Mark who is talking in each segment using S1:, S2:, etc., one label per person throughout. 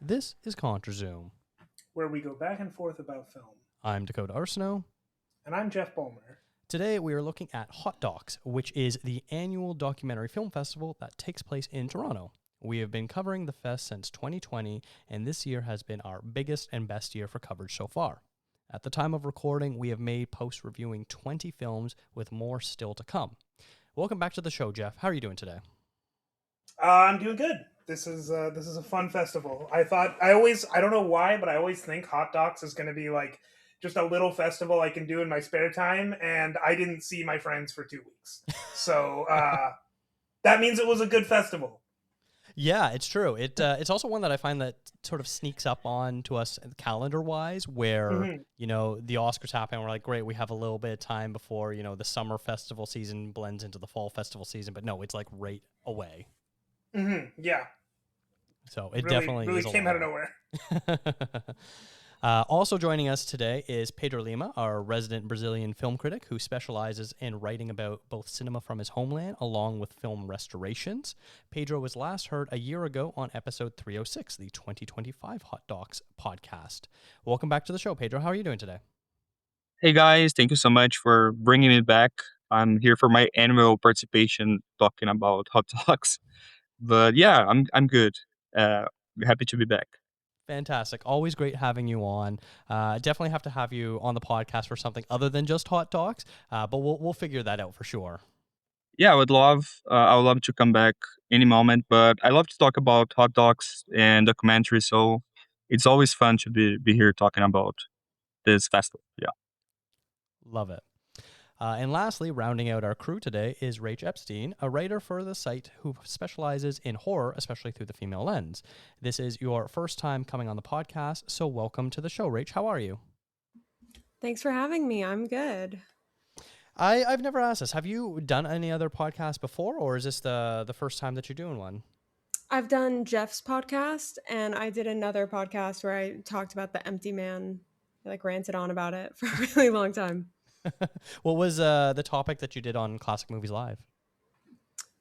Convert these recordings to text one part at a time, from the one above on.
S1: This is ContraZoom.
S2: where we go back and forth about film.
S1: I'm Dakota Arsenault.
S2: And I'm Jeff Bulmer.
S1: Today we are looking at Hot Docs, which is the annual documentary film festival that takes place in Toronto. We have been covering the fest since 2020, and this year has been our biggest and best year for coverage so far. At the time of recording, we have made posts reviewing 20 films, with more still to come. Welcome back to the show, Jeff. How are you doing today?
S2: I'm doing good. This is a fun festival. I don't know why, but I always think Hot Docs is going to be like just a little festival I can do in my spare time, and I didn't see my friends for 2 weeks, so that means it was a good festival.
S1: Yeah, it's true. It's also one that I find that sort of sneaks up on to us calendar-wise, where,
S2: Mm-hmm.
S1: the Oscars happen, and we're like, great, we have a little bit of time before, the summer festival season blends into the fall festival season, but no, it's like right away.
S2: Mm-hmm. Yeah,
S1: So it
S2: really,
S1: definitely
S2: really
S1: is a
S2: came out of
S1: lot.
S2: nowhere.
S1: Also joining us today is Pedro Lima, our resident Brazilian film critic who specializes in writing about both cinema from his homeland along with film restorations. Pedro was last heard a year ago on episode 306, the 2025 Hot Docs podcast. Welcome back to the show, Pedro. How are you doing today?
S3: Hey guys, thank you so much for bringing me back. I'm here for my annual participation talking about hot dogs. But yeah, I'm good. Uh, Happy to be back.
S1: Fantastic. Always great having you on. Definitely have to have you on the podcast for something other than just Hot Docs, but we'll figure that out for sure.
S3: Yeah, I would love to come back any moment. But I love to talk about hot dogs and documentaries, so it's always fun to be here talking about this festival. Yeah.
S1: Love it. And lastly, rounding out our crew today is Rach Epstein, a writer for the site who specializes in horror, especially through the female lens. This is your first time coming on the podcast, so welcome to the show, Rach. How are you?
S4: Thanks for having me. I'm good.
S1: I've never asked this. Have you done any other podcasts before, or is this the first time that you're doing one?
S4: I've done Jeff's podcast, and I did another podcast where I talked about The Empty Man. I ranted on about it for a really long time.
S1: What was the topic that you did on Classic Movies Live?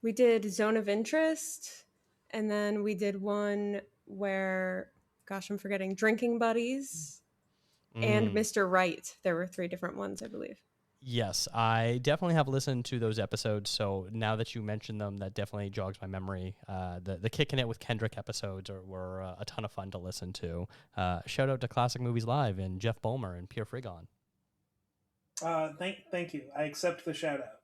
S4: We did Zone of Interest, and then we did one where, gosh, I'm forgetting, Drinking Buddies and Mr. Right. There were 3 different ones, I believe.
S1: Yes, I definitely have listened to those episodes. So now that you mentioned them, that definitely jogs my memory. The Kicking It with Kendrick episodes were a ton of fun to listen to. Shout out to Classic Movies Live and Jeff Bulmer and Pierre Frigon.
S2: Thank you. I accept the shout out.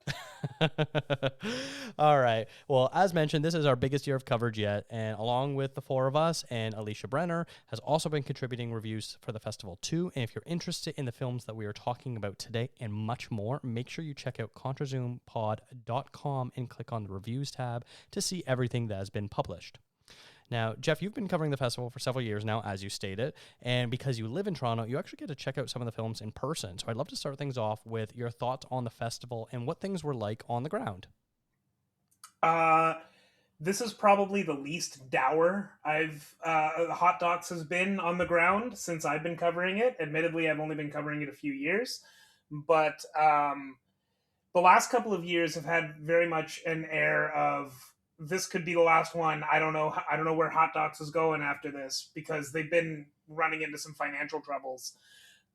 S1: All right. Well, as mentioned, this is our biggest year of coverage yet, and along with the 4 of us and Alicia Brenner has also been contributing reviews for the festival too. And if you're interested in the films that we are talking about today and much more, make sure you check out ContraZoomPod.com and click on the reviews tab to see everything that has been published. Now, Jeff, you've been covering the festival for several years now, as you stated, and because you live in Toronto, you actually get to check out some of the films in person. So I'd love to start things off with your thoughts on the festival and what things were like on the ground.
S2: This is probably the least dour Hot Docs has been on the ground since I've been covering it. Admittedly, I've only been covering it a few years, but the last couple of years have had very much an air of this could be the last one. I don't know where Hot Docs is going after this because they've been running into some financial troubles.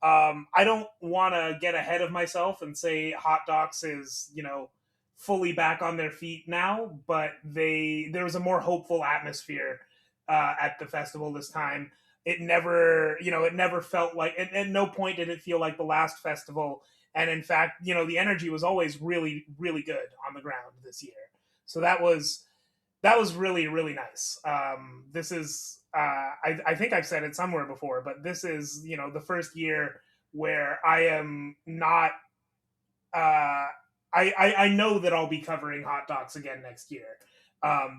S2: I don't want to get ahead of myself and say Hot Docs is, fully back on their feet now, but there was a more hopeful atmosphere at the festival this time. It never felt like, at no point did it feel like the last festival. And in fact, the energy was always really, really good on the ground this year. So that was really, really nice. This is, I think I've said it somewhere before, but this is, the first year where I am not, I know that I'll be covering Hot Docs again next year,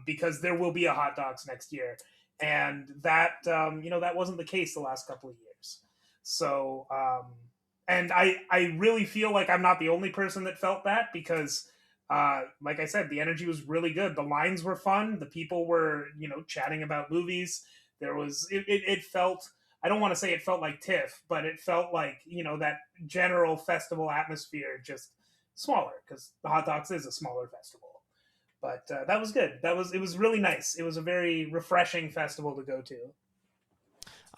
S2: because there will be a Hot Docs next year. And that, that wasn't the case the last couple of years. So, and I really feel like I'm not the only person that felt that because, like I said, the energy was really good. The lines were fun. The people were, chatting about movies. It felt, I don't want to say it felt like TIFF, but it felt like, that general festival atmosphere, just smaller because the Hot Docs is a smaller festival. But that was good. It was really nice. It was a very refreshing festival to go to.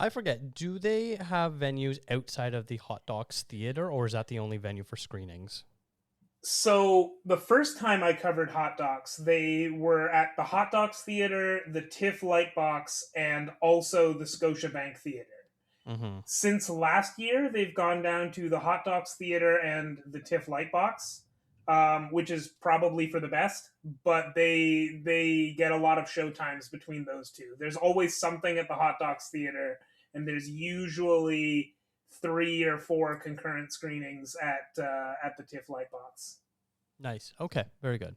S1: I forget, do they have venues outside of the Hot Docs Theater, or is that the only venue for screenings?
S2: So the first time I covered Hot Docs, they were at the Hot Docs Theater, the TIFF Lightbox, and also the Scotiabank Theater.
S1: Mm-hmm.
S2: Since last year, they've gone down to the Hot Docs Theater and the TIFF Lightbox, which is probably for the best. But they get a lot of show times between those two. There's always something at the Hot Docs Theater, and there's usually 3 or 4 concurrent screenings at the TIFF Lightbox.
S1: Nice. Okay. Very good.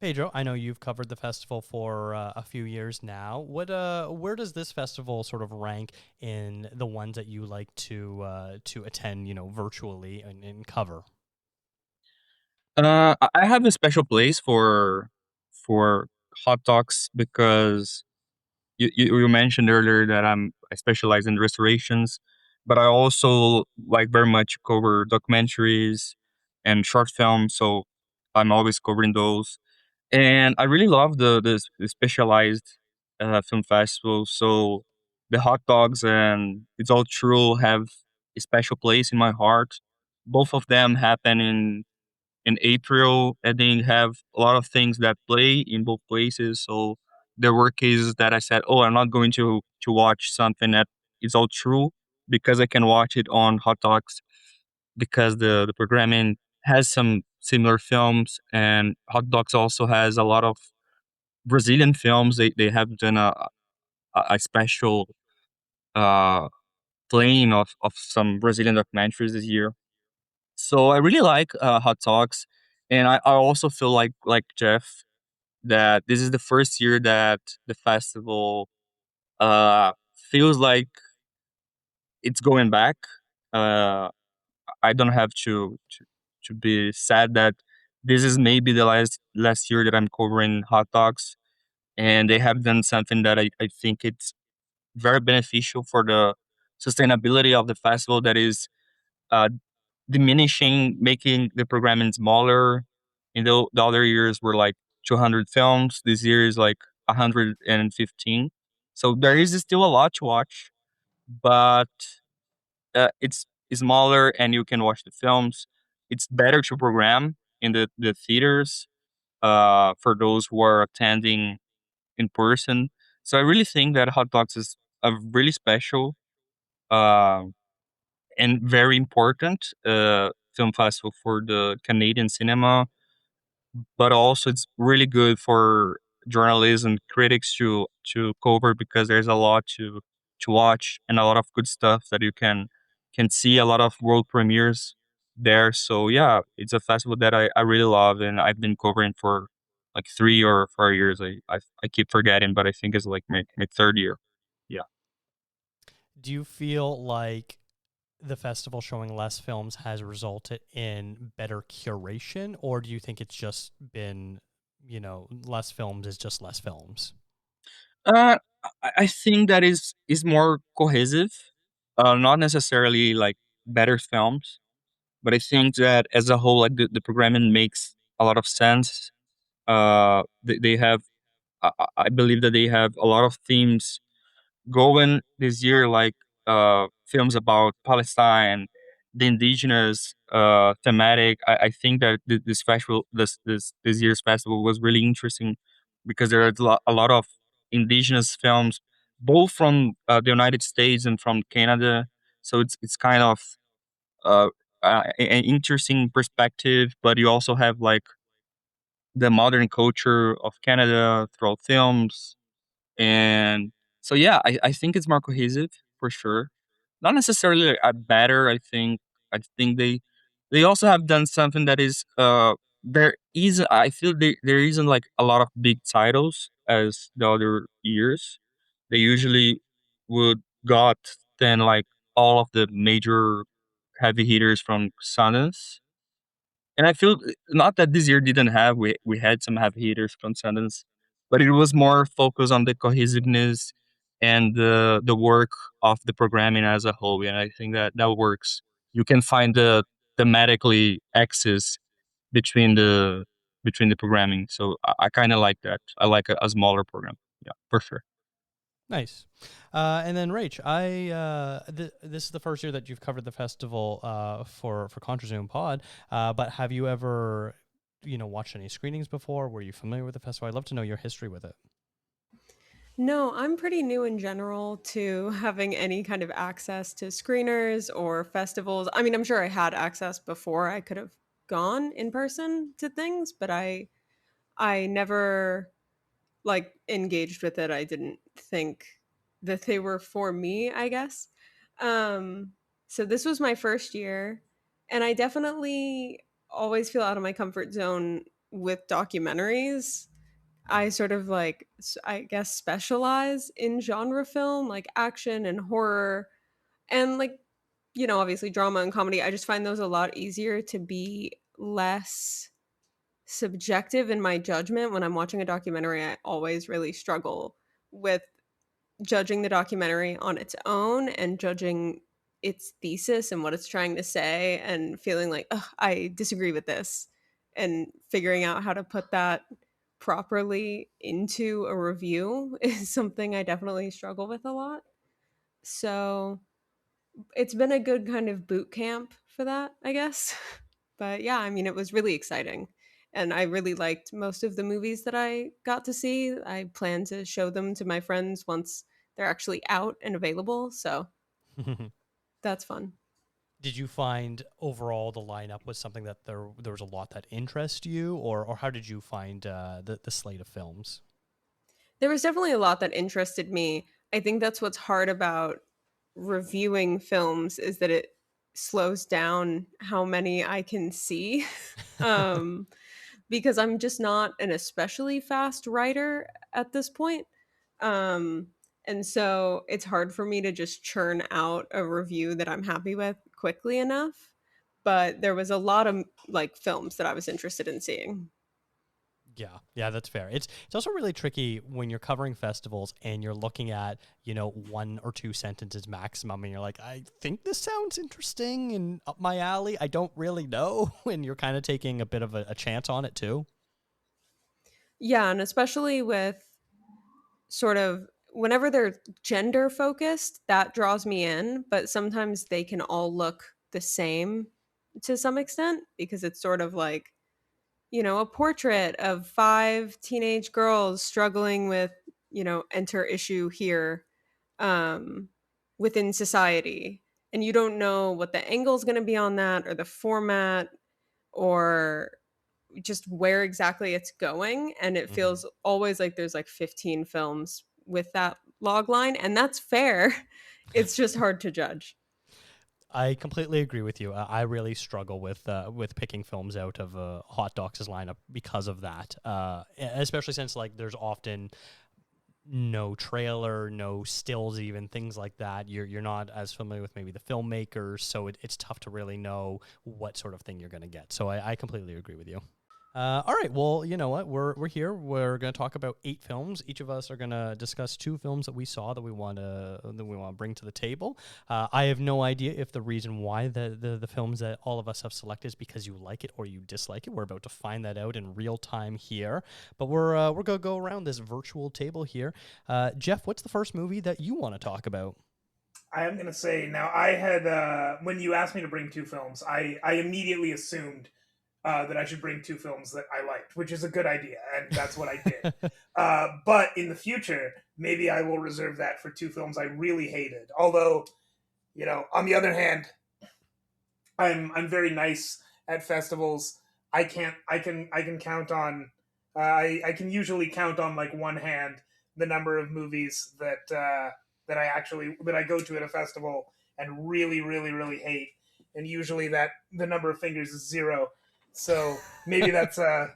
S1: Pedro, I know you've covered the festival for a few years now. Where does this festival sort of rank in the ones that you like to attend, virtually and cover?
S3: I have a special place for hot dogs because you mentioned earlier that I specialize in restorations, but I also like very much cover documentaries and short films, so I'm always covering those. And I really love the specialized film festival. So the hot dogs and It's All True have a special place in my heart. Both of them happen in April, and they have a lot of things that play in both places. So there were cases that I said, "Oh, I'm not going to watch something that is all true because I can watch it on Hot Docs because the programming has some similar films, and Hot Docs also has a lot of Brazilian films. They have done a special uh playing of some Brazilian documentaries this year. So I really like Hot Talks, and I also feel like Jeff that this is the first year that the festival feels like it's going back. Uh, I don't have to be sad that this is maybe the last year that I'm covering Hot Talks, and they have done something that I think it's very beneficial for the sustainability of the festival. That is uh, diminishing, making the programming smaller. The other years were like 200 films. This year is like 115. So there is still a lot to watch, but it's smaller and you can watch the films. It's better to program in the theaters for those who are attending in person. So I really think that Hot Dogs is a really special uh, and very important film festival for the Canadian cinema, but also it's really good for journalists and critics to cover because there's a lot to watch and a lot of good stuff that you can see a lot of world premieres there. So yeah, it's a festival that I really love and I've been covering for like 3 or 4 years. I keep forgetting, but I think it's like my third year. Yeah.
S1: Do you feel like the festival showing less films has resulted in better curation, or do you think it's just been, less films is just less films?
S3: Uh, I think that is more cohesive, not necessarily like better films, but I think that as a whole, like the programming makes a lot of sense. They have, I believe that they have a lot of themes going this year, like films about Palestine, the indigenous thematic. I think that this festival, this year's festival was really interesting because there are a lot of indigenous films, both from the United States and from Canada. So it's kind of uh, an interesting perspective, but you also have like the modern culture of Canada throughout films and so yeah, I think it's more cohesive for sure. Not necessarily a better, I think they also have done something that is there is I feel there isn't like a lot of big titles as the other years. They usually would got then like all of the major heavy hitters from Sundance. And I feel not that this year didn't have we had some heavy hitters from Sundance, but it was more focused on the cohesiveness and the work of the programming as a whole. And I think that that works. You can find the thematically axis between the programming. So I kind of like that. I like a smaller program. Yeah, for sure.
S1: Nice. And then Rach, this is the first year that you've covered the festival for ContraZoom Pod. But have you ever, watched any screenings before? Were you familiar with the festival? I'd love to know your history with it.
S4: No, I'm pretty new in general to having any kind of access to screeners or festivals. I mean, I'm sure I had access before I could have gone in person to things, but I never like engaged with it. I didn't think that they were for me, I guess. Um so this was my first year, and I definitely always feel out of my comfort zone with documentaries. I sort of I guess, specialize in genre film, like action and horror, and obviously drama and comedy. I just find those a lot easier to be less subjective in my judgment. When I'm watching a documentary, I always really struggle with judging the documentary on its own and judging its thesis and what it's trying to say, and feeling like, ugh, I disagree with this, and figuring out how to put that properly into a review is something I definitely struggle with a lot. So it's been a good kind of boot camp for that, I guess. But yeah, I mean, it was really exciting. And I really liked most of the movies that I got to see. I plan to show them to my friends once they're actually out and available. So that's fun.
S1: Did you find overall the lineup was something that there was a lot that interested you, or how did you find the slate of films?
S4: There was definitely a lot that interested me. I think that's what's hard about reviewing films, is that it slows down how many I can see. um, because I'm just not an especially fast writer at this point. Um, and so it's hard for me to just churn out a review that I'm happy with quickly enough. But there was a lot of films that I was interested in seeing.
S1: Yeah, that's fair. It's also really tricky when you're covering festivals and you're looking at, one or two sentences maximum, and you're like, I think this sounds interesting and up my alley. I don't really know. And you're kind of taking a bit of a chance on it too.
S4: Yeah, and especially with sort of whenever they're gender focused, that draws me in, but sometimes they can all look the same to some extent, because it's sort of like, a portrait of five teenage girls struggling with, enter issue here, um, within society. And you don't know what the angle is going to be on that, or the format, or just where exactly it's going. And it
S1: Mm-hmm.
S4: feels always like there's 15 films with that log line. And that's fair. It's just hard to judge.
S1: I completely agree with you. I really struggle with picking films out of Hot Docs' lineup because of that. Especially since there's often no trailer, no stills, even things like that. You're not as familiar with maybe the filmmakers, so it's tough to really know what sort of thing you're going to get. So I completely agree with you. All right. Well, you know what? We're here. We're going to talk about 8 films. Each of us are going to discuss 2 films that we saw that we want to bring to the table. I have no idea if the reason why the films that all of us have selected is because you like it or you dislike it. We're about to find that out in real time here. But we're going to go around this virtual table here. Jeff, what's the first movie that you want to talk about?
S2: I am going to say, now I had, when you asked me to bring 2 films, I immediately assumed that I should bring 2 films that I liked, which is a good idea, and that's what I did. But in the future, maybe I will reserve that for 2 films I really hated. Although, on the other hand, I'm very nice at festivals. I can count on I can usually count on one hand the number of movies that I go to at a festival and really really really hate, and usually that the number of fingers is 0. So maybe that's a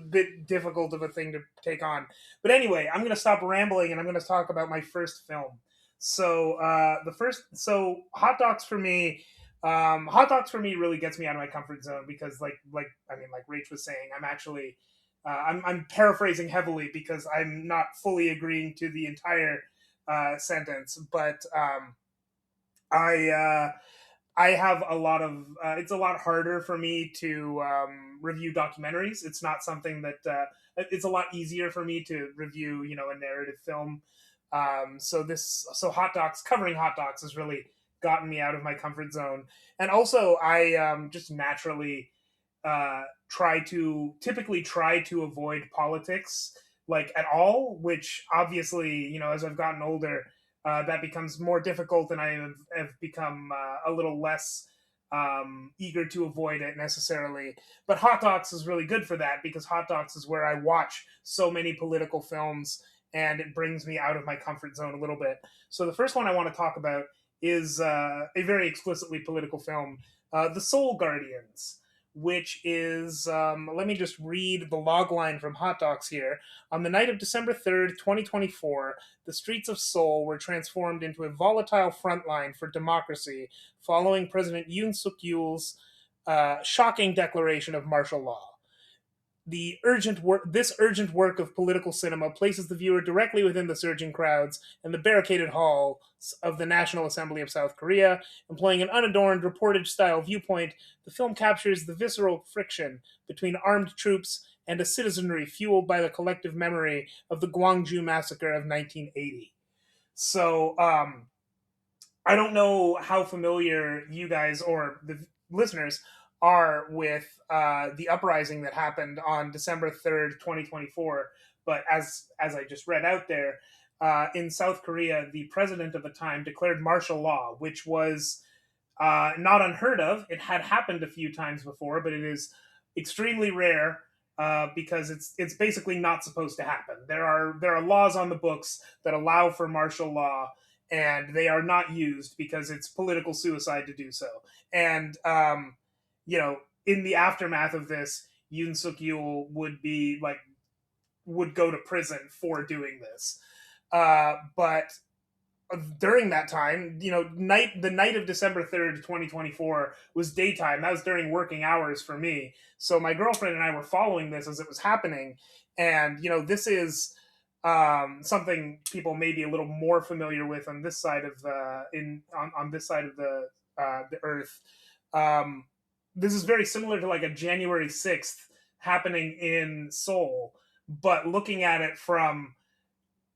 S2: bit difficult of a thing to take on. But anyway, I'm going to stop rambling and I'm going to talk about my first film. So Hot Docs for me. Hot Docs for me really gets me out of my comfort zone because, like Rach was saying, I'm actually I'm paraphrasing heavily because I'm not fully agreeing to the entire sentence, but I I have a lot of. It's a lot harder for me to review documentaries. It's not something that it's a lot easier for me to review, a narrative film. So hot docs, covering hot docs has really gotten me out of my comfort zone. And also, I just naturally typically try to avoid politics like at all, which obviously, as I've gotten older, that becomes more difficult, and have become a little less eager to avoid it necessarily. But Hot Docs is really good for that, because Hot Docs is where I watch so many political films, and it brings me out of my comfort zone a little bit. So the first one I want to talk about is a very explicitly political film, The Soul Guardians, which is, let me just read the log line from Hot Docs here. On the night of December 3rd, 2024, the streets of Seoul were transformed into a volatile front line for democracy following President Yoon Suk Yeol's shocking declaration of martial law. This urgent work of political cinema places the viewer directly within the surging crowds and the barricaded halls of the National Assembly of South Korea. Employing an unadorned reportage-style viewpoint, the film captures the visceral friction between armed troops and a citizenry fueled by the collective memory of the Gwangju massacre of 1980. So, I don't know how familiar you guys or the listeners are with the uprising that happened on December 3rd, 2024. But as I just read out there, in South Korea, the president of the time declared martial law, which was not unheard of. It had happened a few times before, but it is extremely rare because it's basically not supposed to happen. There are laws on the books that allow for martial law, and they are not used because it's political suicide to do so. And in the aftermath of this, Yoon Suk Yeol would go to prison for doing this. But during that time, the night of December 3rd, 2024 was daytime. That was during working hours for me. So my girlfriend and I were following this as it was happening. And, this is something people may be a little more familiar with on this side of on this side of the earth. This is very similar to like a January 6th happening in Seoul, but looking at it from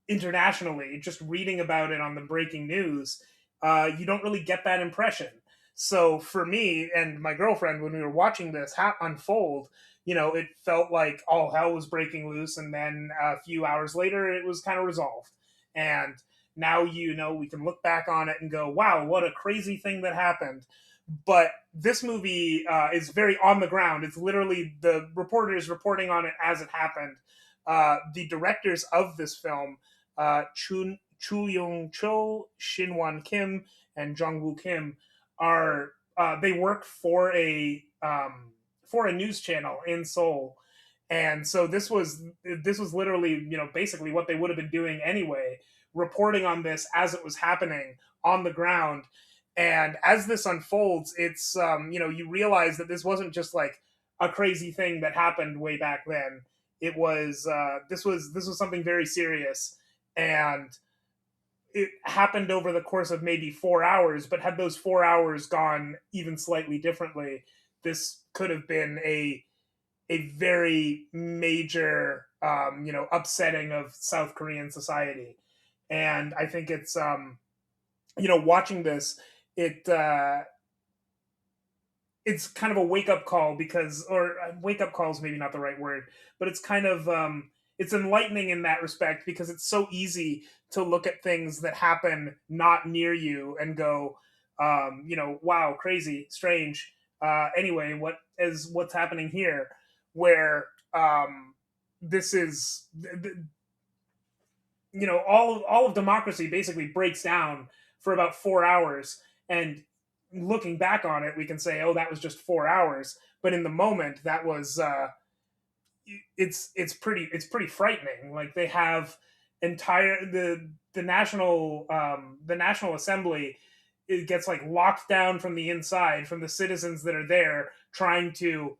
S2: internationally, just reading about it on the breaking news, you don't really get that impression. So for me and my girlfriend, when we were watching this unfold, it felt like all hell was breaking loose, and then a few hours later, it was kind of resolved. And now, we can look back on it and go, wow, what a crazy thing that happened. But this movie is very on the ground. It's literally the reporters reporting on it as it happened. The directors of this film, Chu Young Cho, Shin Won Kim, and Jung Woo Kim, they work for a news channel in Seoul, and so this was literally basically what they would have been doing anyway, reporting on this as it was happening on the ground. And as this unfolds, it's you realize that this wasn't just like a crazy thing that happened way back then. It was this was something very serious, and it happened over the course of maybe 4 hours. But had those 4 hours gone even slightly differently, this could have been a very major upsetting of South Korean society. And I think it's watching this, it's kind of a wake-up call, or wake-up call is maybe not the right word, but it's kind of it's enlightening in that respect, because it's so easy to look at things that happen not near you and go, wow, crazy, strange. Anyway, what's happening here, where this is, all of democracy basically breaks down for about 4 hours. And looking back on it, we can say, oh, that was just 4 hours. But in the moment, that was it's pretty frightening. Like, they have the National Assembly, it gets like locked down from the inside from the citizens that are there trying to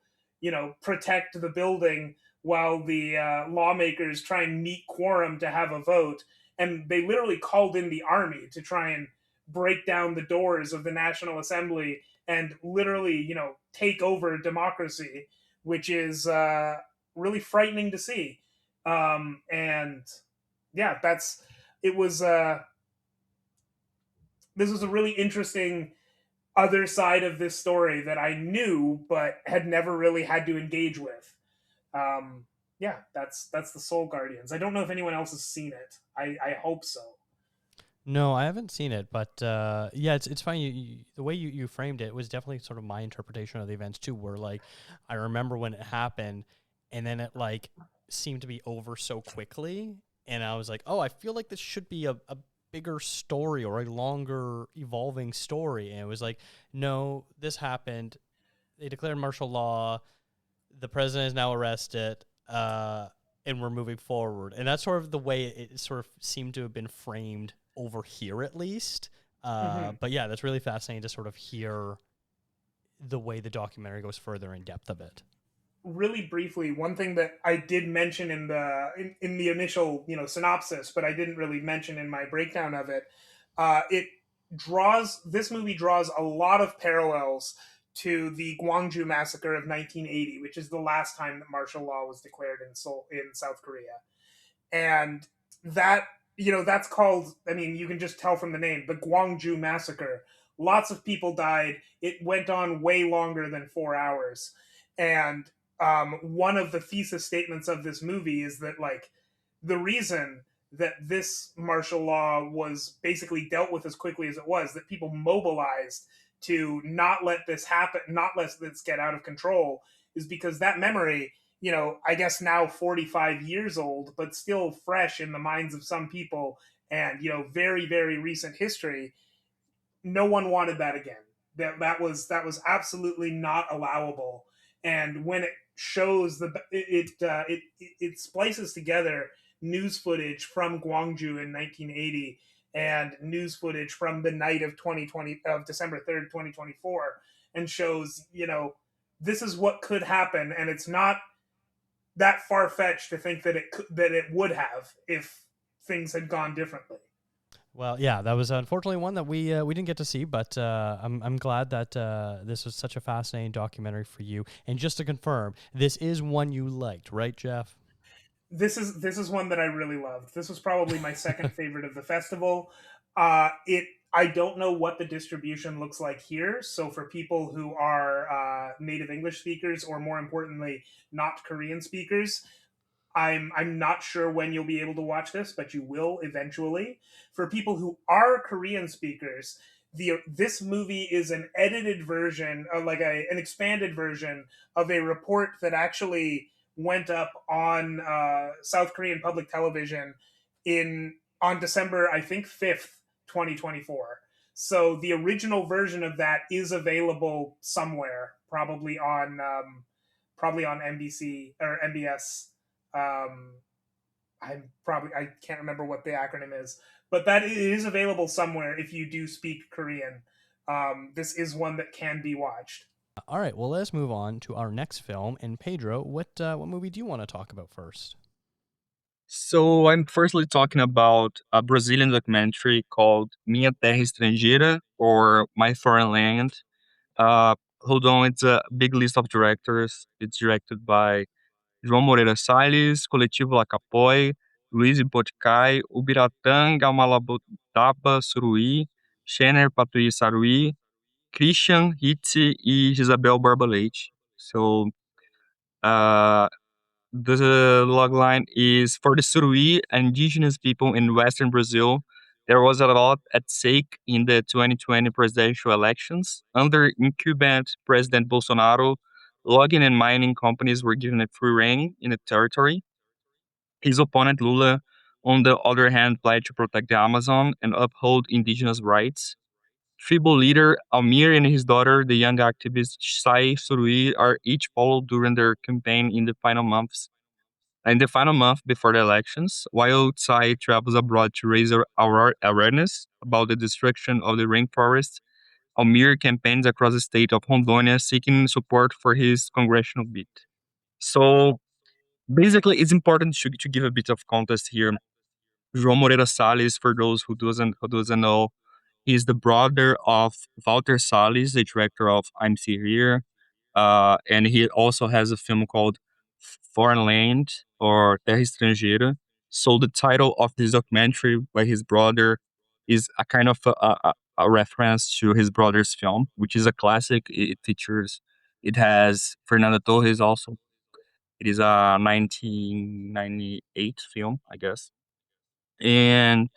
S2: protect the building, while the lawmakers try and meet quorum to have a vote. And they literally called in the army to try and break down the doors of the National Assembly and literally, take over democracy, which is really frightening to see. And yeah, it was this was a really interesting other side of this story that I knew but had never really had to engage with. Yeah, that's the Soul Guardians. I don't know if anyone else has seen it. I hope so.
S1: No, I haven't seen it, but yeah, it's funny. The way you framed it was definitely sort of my interpretation of the events too. Where like, I remember when it happened, and then it like seemed to be over so quickly, and I was like, oh, I feel like this should be a bigger story or a longer evolving story. And it was like, no, this happened. They declared martial law. The president is now arrested. And we're moving forward. And that's sort of the way it sort of seemed to have been framed over here, at least. But yeah, that's really fascinating to sort of hear the way the documentary goes further in depth of it.
S2: Really briefly, one thing that I did mention in the initial synopsis, but I didn't really mention in my breakdown of it, this movie draws a lot of parallels to the Gwangju massacre of 1980, which is the last time that martial law was declared in South Korea, and that's called. I mean, you can just tell from the name, the Gwangju massacre. Lots of people died. It went on way longer than 4 hours, and one of the thesis statements of this movie is that like the reason that this martial law was basically dealt with as quickly as it was, that people mobilized to not let this happen, not let this get out of control, is because that memory, I guess now 45 years old, but still fresh in the minds of some people, and very, very recent history. No one wanted that again. That was absolutely not allowable. And when it shows it splices together news footage from Gwangju in 1980 and news footage from the night of December 3rd, 2024, and shows this is what could happen, and it's not that far fetched to think that it would have if things had gone differently.
S1: Well, yeah, that was unfortunately one that we didn't get to see, but I'm glad that this was such a fascinating documentary for you. And just to confirm, this is one you liked, right, Jeff?
S2: This is one that I really loved. This was probably my second favorite of the festival. I don't know what the distribution looks like here. So for people who are native English speakers, or more importantly, not Korean speakers, I'm not sure when you'll be able to watch this, but you will eventually. For people who are Korean speakers, this movie is an edited version, like an expanded version of a report that actually went up on South Korean public television on December, I think, 5th, 2024. So the original version of that is available somewhere, probably on NBC or MBS. I can't remember what the acronym is, but that is available somewhere if you do speak Korean. This is one that can be watched.
S1: All right, well, let's move on to our next film. And Pedro, what movie do you want to talk about first?
S3: So I'm firstly talking about a Brazilian documentary called Minha Terra Estrangeira, or My Foreign Land. Hold on, it's a big list of directors. It's directed by João Moreira Salles, Coletivo Lacapoi, Luiz Boticai, Ubiratã Gamalabotaba Suruí, Schener Patuí Saruí, Christian Hitze e Isabel Barba Leite. So the logline is for the Suruí indigenous people in Western Brazil. There was a lot at stake in the 2020 presidential elections. Under incumbent President Bolsonaro, logging and mining companies were given a free rein in the territory. His opponent Lula, on the other hand, pledged to protect the Amazon and uphold indigenous rights. Tribal leader Almir and his daughter, the young activist Sai Surui, are each followed during their campaign in the final months. In the final month before the elections, while Tsai travels abroad to raise our awareness about the destruction of the rainforest, Almir campaigns across the state of Rondônia seeking support for his congressional bid. So basically, it's important to give a bit of context here. João Moreira Salles, for those who doesn't know, he's the brother of Walter Salles, the director of I'm Still Here, and he also has a film called Foreign Land or Terra Estrangeira. So the title of this documentary by his brother is a kind of a reference to his brother's film, which is a classic. It has Fernando Torres also. It is a 1998 film, I guess. And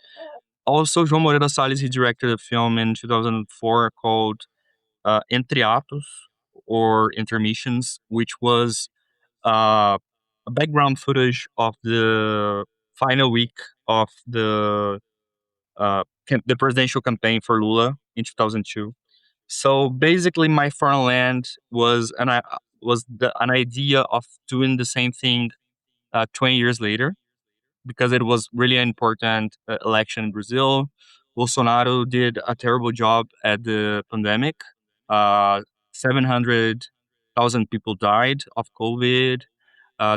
S3: also, João Moreira Salles, he directed a film in 2004 called Entre Atos, or Intermissions, which was uh, a background footage of the final week of the presidential campaign for Lula in 2002. So basically, My Foreign Land was an idea of doing the same thing 20 years later, because it was really an important election in Brazil. Bolsonaro did a terrible job at the pandemic. 700,000 people died of COVID.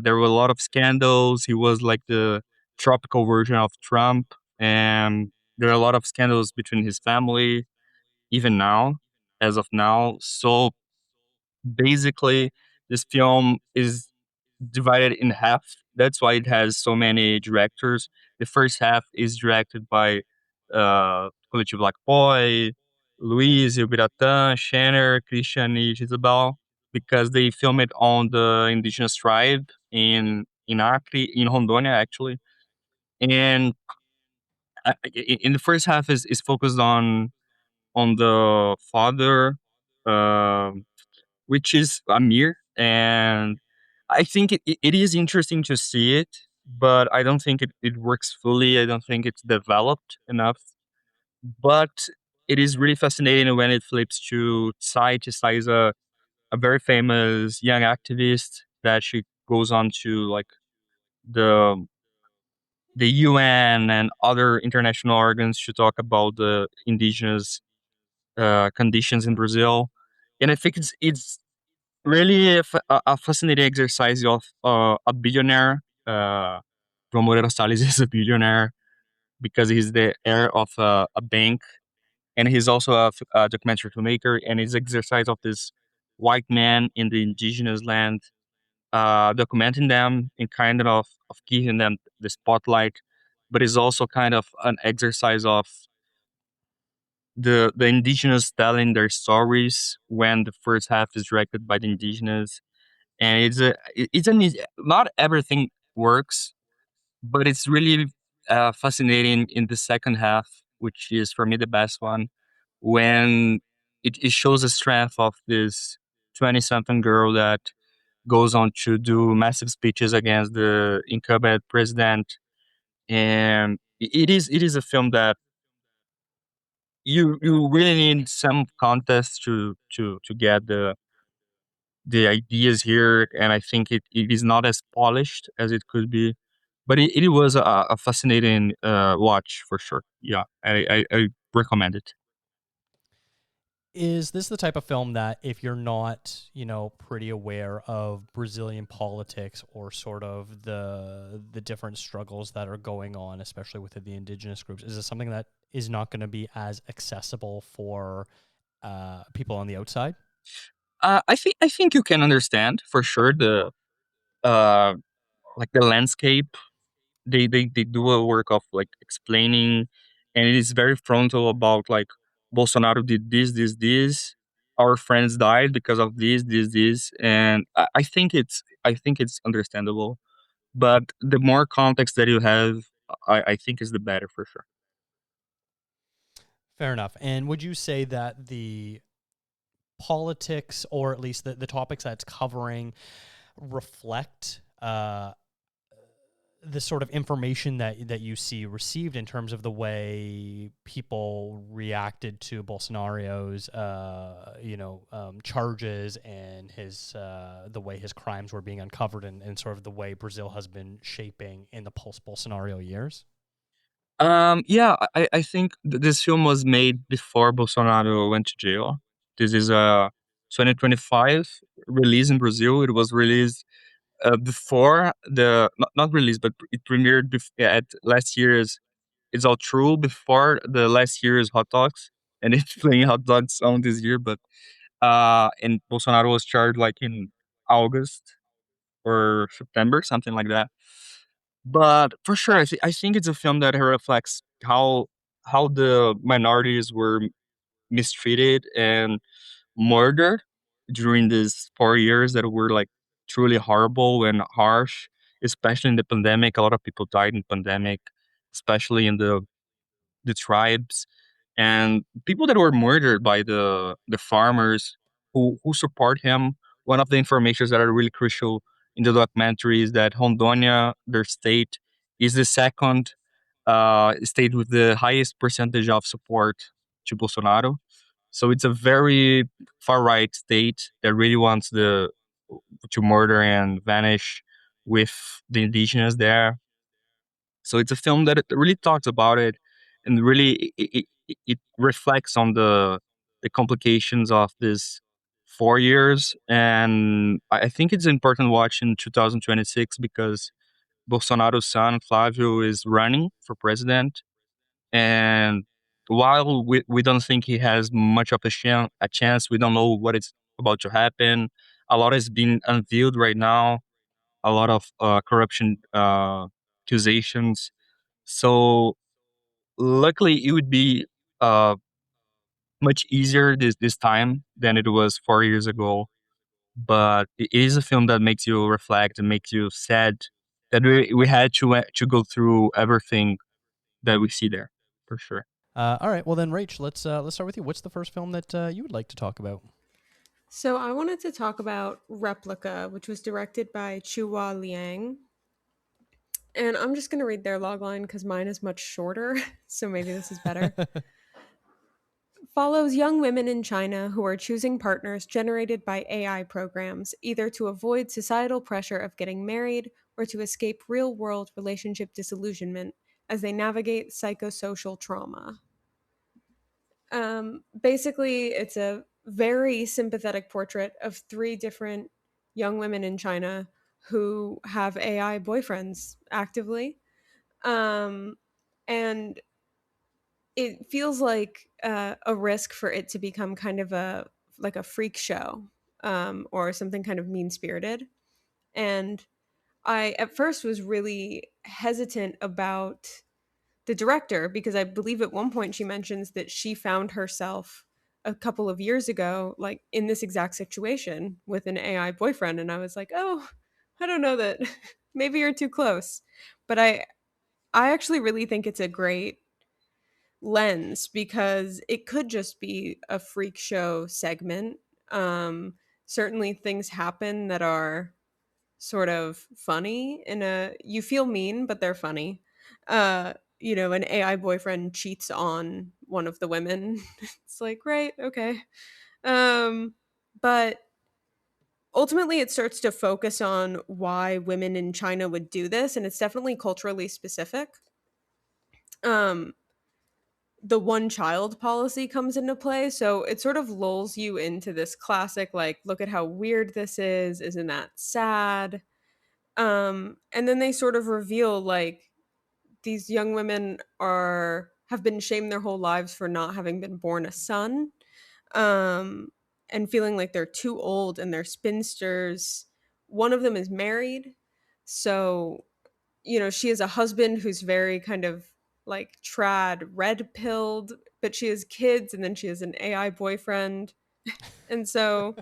S3: There were a lot of scandals. He was like the tropical version of Trump. And there are a lot of scandals between his family, even now, as of now. So basically, this film is divided in half. That's why it has so many directors. The first half is directed by Coletivo Black Boy, Luiz, Ibiratã, Shanner, Christian, and Isabel, because they film it on the indigenous tribe in Acre, in Rondônia, actually. And in the first half is focused on the father, um which is Amir. And I think it is interesting to see it, but I don't think it works fully. I don't think it's developed enough. But it is really fascinating when it flips to Tsai. Tsai is a very famous young activist that she goes on to like the the UN and other international organs to talk about the indigenous conditions in Brazil. And I think it's really a fascinating exercise of a billionaire. João Moreira Salles is a billionaire because he's the heir of a bank, and he's also a documentary filmmaker. And his exercise of this white man in the indigenous land, documenting them and kind of giving them the spotlight, but is also kind of an exercise of the indigenous telling their stories when the first half is directed by the indigenous. And not everything works, but it's really fascinating in the second half, which is for me the best one, when it shows the strength of this 20 something girl that goes on to do massive speeches against the incumbent president. And it is a film that you really need some context to get the ideas here. And I think it is not as polished as it could be, but it was a fascinating watch for sure. Yeah, I recommend it.
S1: Is this the type of film that if you're not, pretty aware of Brazilian politics or sort of the different struggles that are going on, especially within the indigenous groups, is this something that is not going to be as accessible for people on the outside?
S3: I think you can understand for sure the uh like the landscape. They do a work of like explaining, and it is very frontal about like Bolsonaro did this. Our friends died because of this, and I think it's understandable. But the more context that you have, I think is the better for sure.
S1: Fair enough. And would you say that the politics, or at least the topics that it's covering, reflect the sort of information that you see received in terms of the way people reacted to Bolsonaro's charges and his the way his crimes were being uncovered, and sort of the way Brazil has been shaping in the post Bolsonaro years?
S3: Yeah, I think this film was made before Bolsonaro went to jail. This is a 2025 release in Brazil. It was released before the not released, but it premiered at last year's It's All True, before the last year's Hot Dogs, and it's playing Hot Dogs on this year. But and Bolsonaro was charged like in August or September, something like that. But for sure, I think it's a film that reflects how the minorities were mistreated and murdered during these 4 years that were like truly horrible and harsh, especially in the pandemic. A lot of people died in pandemic, especially in the tribes and people that were murdered by the farmers who support him. One of the informations that are really crucial in the documentary is that Rondônia, their state, is the second state with the highest percentage of support to Bolsonaro. So it's a very far right state that really wants the to murder and vanish with the indigenous there. So it's a film that really talks about it, and really it reflects on the complications of this 4 years. And I think it's an important watch in 2026 because Bolsonaro's son Flavio is running for president, and while we don't think he has much of a chance, we don't know what is about to happen. A lot is being unveiled right now. A lot of corruption accusations. So luckily, it would be uh, much easier this time than it was 4 years ago. But it is a film that makes you reflect and makes you sad that we had to go through everything that we see there, for sure.
S1: All right, well then, Rach, let's start with you. What's the first film that you would like to talk about?
S4: So I wanted to talk about Replica, which was directed by Chua Liang. And I'm just going to read their logline because mine is much shorter, so maybe this is better. Follows young women in China who are choosing partners generated by AI programs, either to avoid societal pressure of getting married or to escape real world relationship disillusionment as they navigate psychosocial trauma. Basically, it's a very sympathetic portrait of three different young women in China who have AI boyfriends actively. And it feels like a risk for it to become kind of a freak show, or something kind of mean spirited. And I at first was really hesitant about the director because I believe at one point she mentions that she found herself a couple of years ago like in this exact situation with an AI boyfriend, and I was like, "Oh, I don't know that maybe you're too close." But I actually really think it's a great lens because it could just be a freak show segment. Certainly things happen that are sort of funny in a you feel mean but they're funny. An AI boyfriend cheats on one of the women. It's like, right, okay. But ultimately it starts to focus on why women in China would do this, and it's definitely culturally specific. Um the one child policy comes into play. So it sort of lulls you into this classic, like, look at how weird this is. Isn't that sad? And then they sort of reveal like these young women are have been shamed their whole lives for not having been born a son, um, and feeling like they're too old and they're spinsters. One of them is married, so she has a husband who's very kind of like trad, red pilled, but she has kids and then she has an AI boyfriend. And so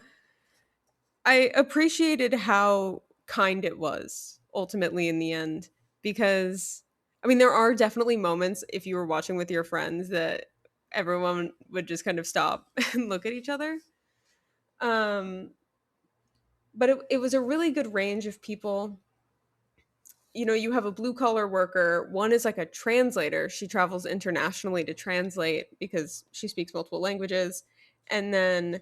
S4: I appreciated how kind it was ultimately in the end because I mean there are definitely moments if you were watching with your friends that everyone would just kind of stop and look at each other. Um but it was a really good range of people. You have a blue collar worker. One is like a translator. She travels internationally to translate because she speaks multiple languages. And then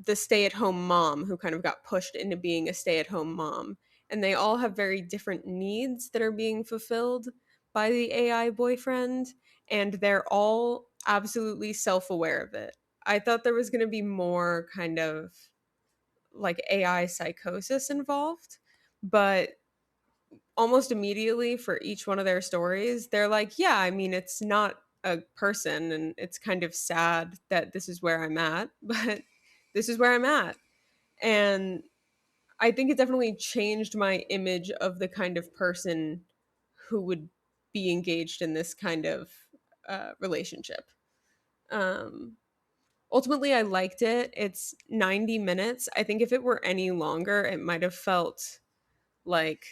S4: the stay at home mom who kind of got pushed into being a stay at home mom. And they all have very different needs that are being fulfilled by the AI boyfriend. And they're all absolutely self aware of it. I thought there was going to be more kind of like AI psychosis involved, but almost immediately for each one of their stories, they're like, yeah, I mean, it's not a person and it's kind of sad that this is where I'm at, but this is where I'm at. And I think it definitely changed my image of the kind of person who would be engaged in this kind of relationship. Ultimately, I liked it. It's 90 minutes. I think if it were any longer, it might have felt like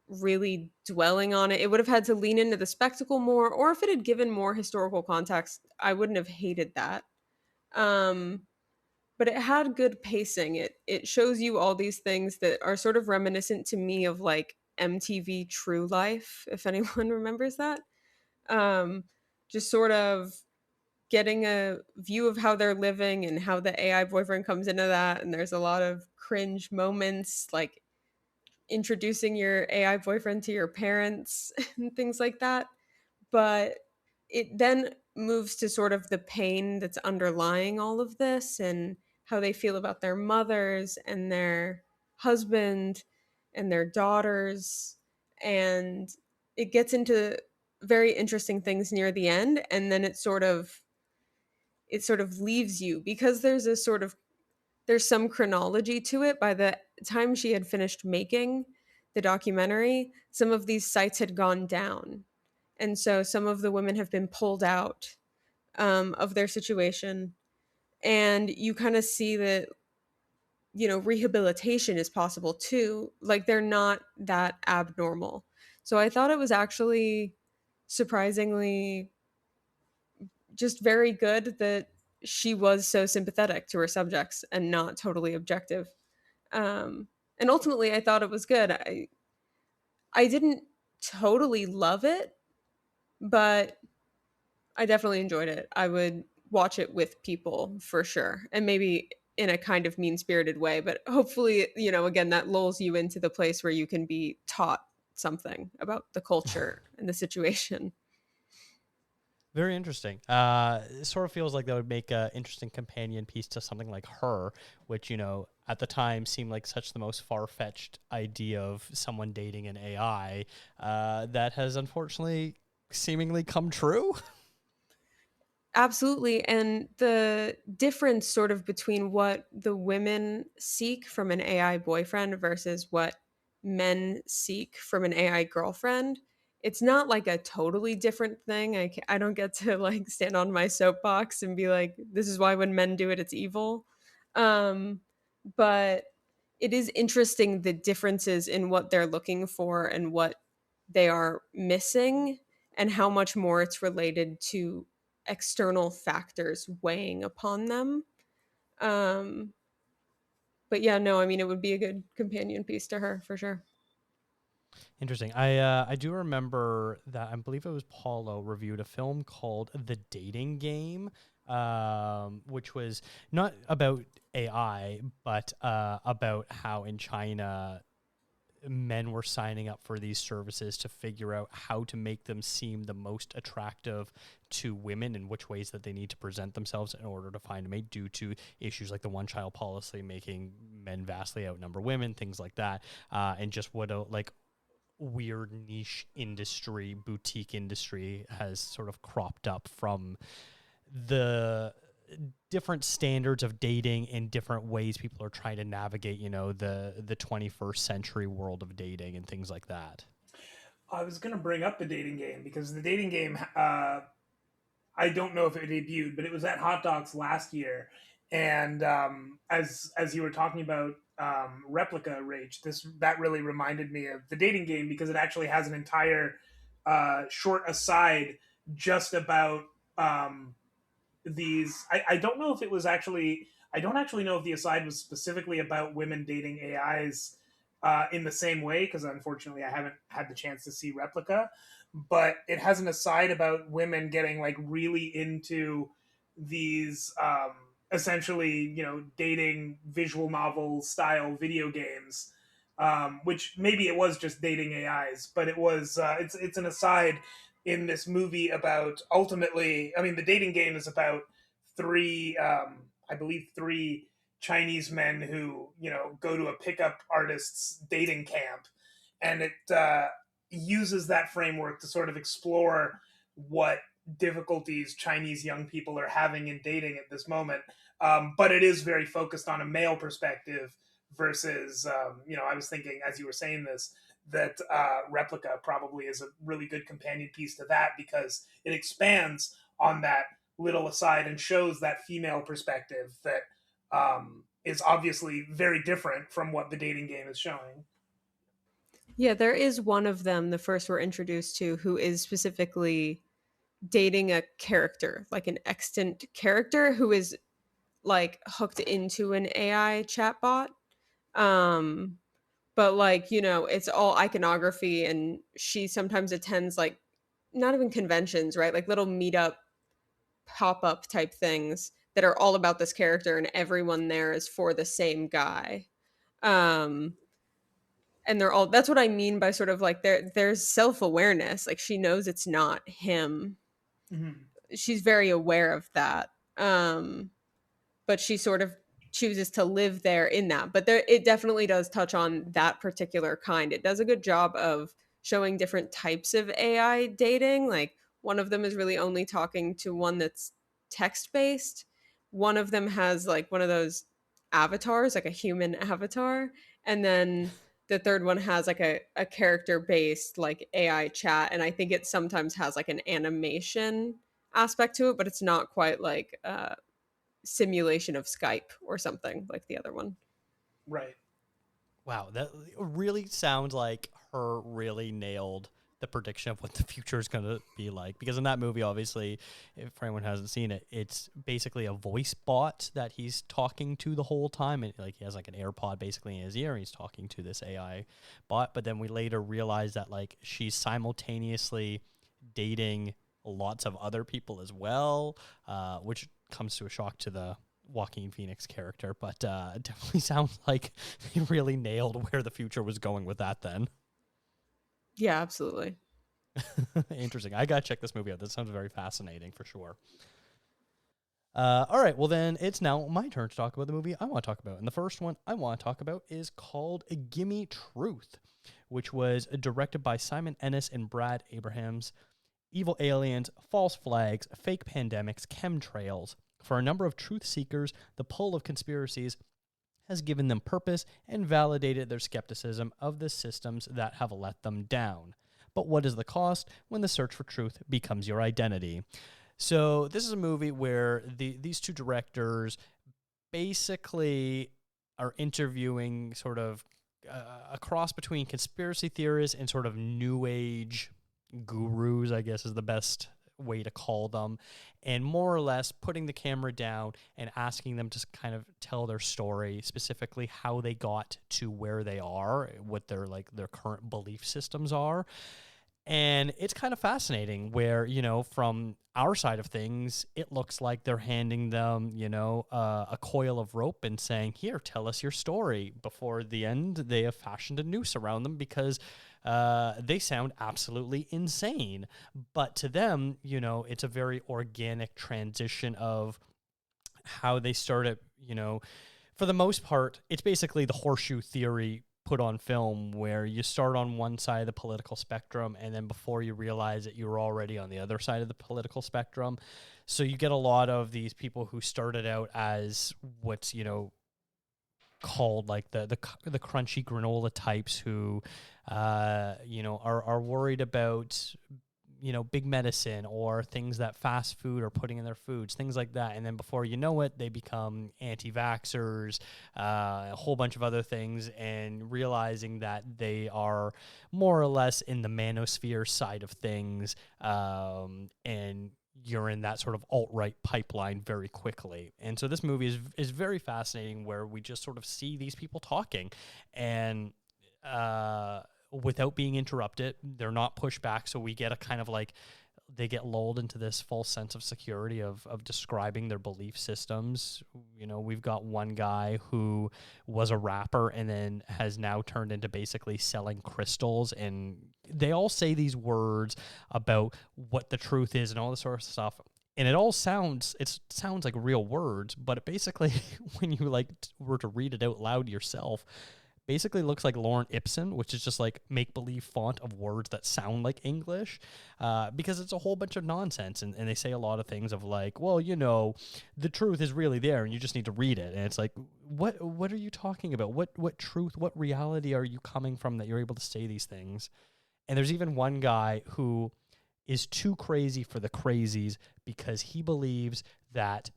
S4: really dwelling on it. It would have had to lean into the spectacle more, or if it had given more historical context, I wouldn't have hated that. Um, but it had good pacing. It shows you all these things that are sort of reminiscent to me of like MTV True Life, if anyone remembers that. Um, just sort of getting a view of how they're living and how the AI boyfriend comes into that. And there's a lot of cringe moments, like introducing your AI boyfriend to your parents and things like that. But it then moves to sort of the pain that's underlying all of this and how they feel about their mothers and their husband and their daughters. And it gets into very interesting things near the end. And then it sort of leaves you because there's some chronology to it. By the time she had finished making the documentary, some of these sites had gone down, and so some of the women have been pulled out of their situation, and you kind of see that rehabilitation is possible too. Like they're not that abnormal. So I thought it was actually surprisingly just very good that she was so sympathetic to her subjects and not totally objective. And ultimately, I thought it was good. I didn't totally love it, but I definitely enjoyed it. I would watch it with people for sure, and maybe in a kind of mean spirited way. But hopefully, again, that lulls you into the place where you can be taught something about the culture and the situation.
S1: Very interesting. It sort of feels like that would make an interesting companion piece to something like Her, which, at the time seemed like such the most far-fetched idea of someone dating an AI that has unfortunately seemingly come true.
S4: Absolutely. And the difference sort of between what the women seek from an AI boyfriend versus what men seek from an AI girlfriend, it's not like a totally different thing. I don't get to like stand on my soapbox and be like, this is why when men do it, it's evil. Um, but it is interesting the differences in what they're looking for and what they are missing, and how much more it's related to external factors weighing upon them. Um, but yeah, no, I mean, it would be a good companion piece to Her for sure.
S1: Interesting. I do remember that I believe it was Paulo reviewed a film called The Dating Game, which was not about AI, but about how in China men were signing up for these services to figure out how to make them seem the most attractive to women and which ways that they need to present themselves in order to find a mate, due to issues like the one-child policy making men vastly outnumber women, things like that, and just what a weird niche industry, boutique industry has sort of cropped up from the different standards of dating and different ways people are trying to navigate, the 21st century world of dating and things like that.
S2: I was going to bring up The Dating Game because The Dating Game, I don't know if it debuted, but it was at Hot Docs last year. And as you were talking about Replica Rage, that really reminded me of The Dating Game because it actually has an entire short aside just about these. I don't know if it was actually. I don't actually know if the aside was specifically about women dating AIs in the same way, because unfortunately I haven't had the chance to see Replica. But it has an aside about women getting like really into these essentially, dating visual novel style video games. Which maybe it was just dating AIs, but it was it's an aside in this movie about ultimately. I mean, The Dating Game is about three, I believe, three Chinese men who go to a pickup artist's dating camp, and it uses that framework to sort of explore what difficulties Chinese young people are having in dating at this moment. But it is very focused on a male perspective versus, I was thinking as you were saying this, that Replica probably is a really good companion piece to that, because it expands on that little aside and shows that female perspective that is obviously very different from what the dating game is showing.
S4: Yeah, there is one of them, the first we're introduced to, who is specifically dating a character, like an extant character who is like hooked into an AI chatbot. Um, but like, it's all iconography, and she sometimes attends like not even conventions, right? Like little meetup pop-up type things that are all about this character, and everyone there is for the same guy. Um and they're all, that's what I mean by sort of like there's self-awareness. Like she knows it's not him.
S2: Mm-hmm.
S4: She's very aware of that. But she sort of chooses to live there in that. But there, it definitely does touch on that particular kind. It does a good job of showing different types of AI dating. Like one of them is really only talking to one that's text based. One of them has like one of those avatars, like a human avatar. And then the third one has like a character based like AI chat. And I think it sometimes has like an animation aspect to it, but it's not quite like simulation of Skype or something like the other one.
S2: Right.
S1: Wow, that really sounds like her really nailed the prediction of what the future is going to be like. Because in that movie, obviously, if anyone hasn't seen it, it's basically a voice bot that he's talking to the whole time. And like he has like an AirPod basically in his ear, and he's talking to this AI bot. But then we later realize that like she's simultaneously dating lots of other people as well, which comes to a shock to the Joaquin Phoenix character, but it definitely sounds like they really nailed where the future was going with that then.
S4: Yeah, absolutely.
S1: Interesting. I gotta check this movie out. That sounds very fascinating for sure. All right, well then it's now my turn to talk about the movie I want to talk about. And the first one I want to talk about is called Gimme Truth, which was directed by Simon Ennis and Brad Abrahams. Evil aliens, false flags, fake pandemics, chemtrails. For a number of truth seekers, the pull of conspiracies has given them purpose and validated their skepticism of the systems that have let them down. But what is the cost when the search for truth becomes your identity? So this is a movie where these two directors basically are interviewing sort of a cross between conspiracy theorists and sort of new age gurus, I guess is the best way to call them, and more or less putting the camera down and asking them to kind of tell their story, specifically how they got to where they are, what their current belief systems are. And it's kind of fascinating where, from our side of things, it looks like they're handing them, a coil of rope and saying, here, tell us your story. Before the end, they have fashioned a noose around them because they sound absolutely insane. But to them, it's a very organic transition of how they started, for the most part, it's basically the horseshoe theory put on film, where you start on one side of the political spectrum, and then before you realize it, you're already on the other side of the political spectrum. So you get a lot of these people who started out as what's, called like the crunchy granola types who, are worried about, big medicine or things that fast food are putting in their foods, things like that. And then before you know it, they become anti-vaxxers, a whole bunch of other things, and realizing that they are more or less in the manosphere side of things, and you're in that sort of alt-right pipeline very quickly. And so this movie is very fascinating, where we just sort of see these people talking, and without being interrupted. They're not pushed back, so we get a kind of like, they get lulled into this false sense of security of describing their belief systems. We've got one guy who was a rapper and then has now turned into basically selling crystals, and they all say these words about what the truth is and all this sort of stuff. And it sounds like real words, but it basically, when you were to read it out loud yourself, basically looks like Lorem Ipsum, which is just like make-believe font of words that sound like English, because it's a whole bunch of nonsense. And they say a lot of things of like, well, the truth is really there and you just need to read it. And it's like, what are you talking about? What truth, what reality are you coming from that you're able to say these things? And there's even one guy who is too crazy for the crazies because he believes that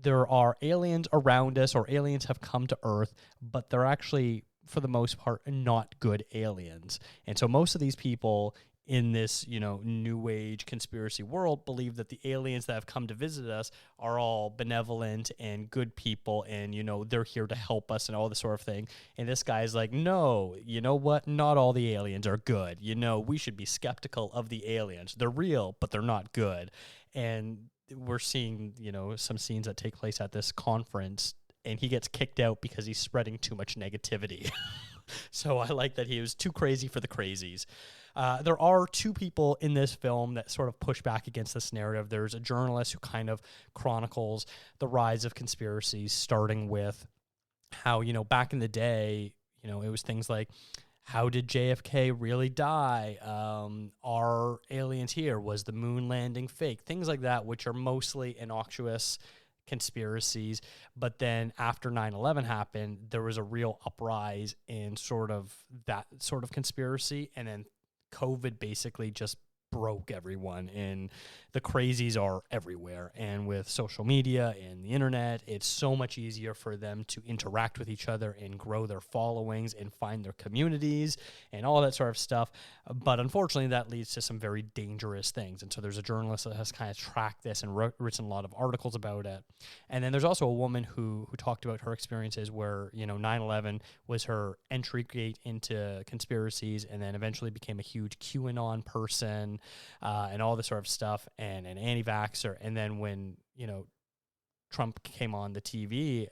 S1: there are aliens around us or aliens have come to Earth, but they're actually, for the most part, not good aliens. And so most of these people in this, new age conspiracy world believe that the aliens that have come to visit us are all benevolent and good people and, they're here to help us and all this sort of thing. And this guy's like, no, you know what? Not all the aliens are good. We should be skeptical of the aliens. They're real, but they're not good. And we're seeing, some scenes that take place at this conference, and he gets kicked out because he's spreading too much negativity. So I like that he was too crazy for the crazies. There are two people in this film that sort of push back against this narrative. There's a journalist who kind of chronicles the rise of conspiracies, starting with how, back in the day, it was things like, how did JFK really die? Are aliens here? Was the moon landing fake? Things like that, which are mostly innocuous conspiracies. But then after 9/11 happened, there was a real uprise in sort of that sort of conspiracy. And then COVID basically just broke everyone, and the crazies are everywhere. And with social media and the internet, it's so much easier for them to interact with each other and grow their followings and find their communities and all that sort of stuff. But unfortunately, that leads to some very dangerous things. And so there's a journalist that has kind of tracked this and written a lot of articles about it. And then there's also a woman who talked about her experiences where, 9/11 was her entry gate into conspiracies, and then eventually became a huge QAnon person, and all this sort of stuff, and an anti-vaxxer. And then when, Trump came on the TV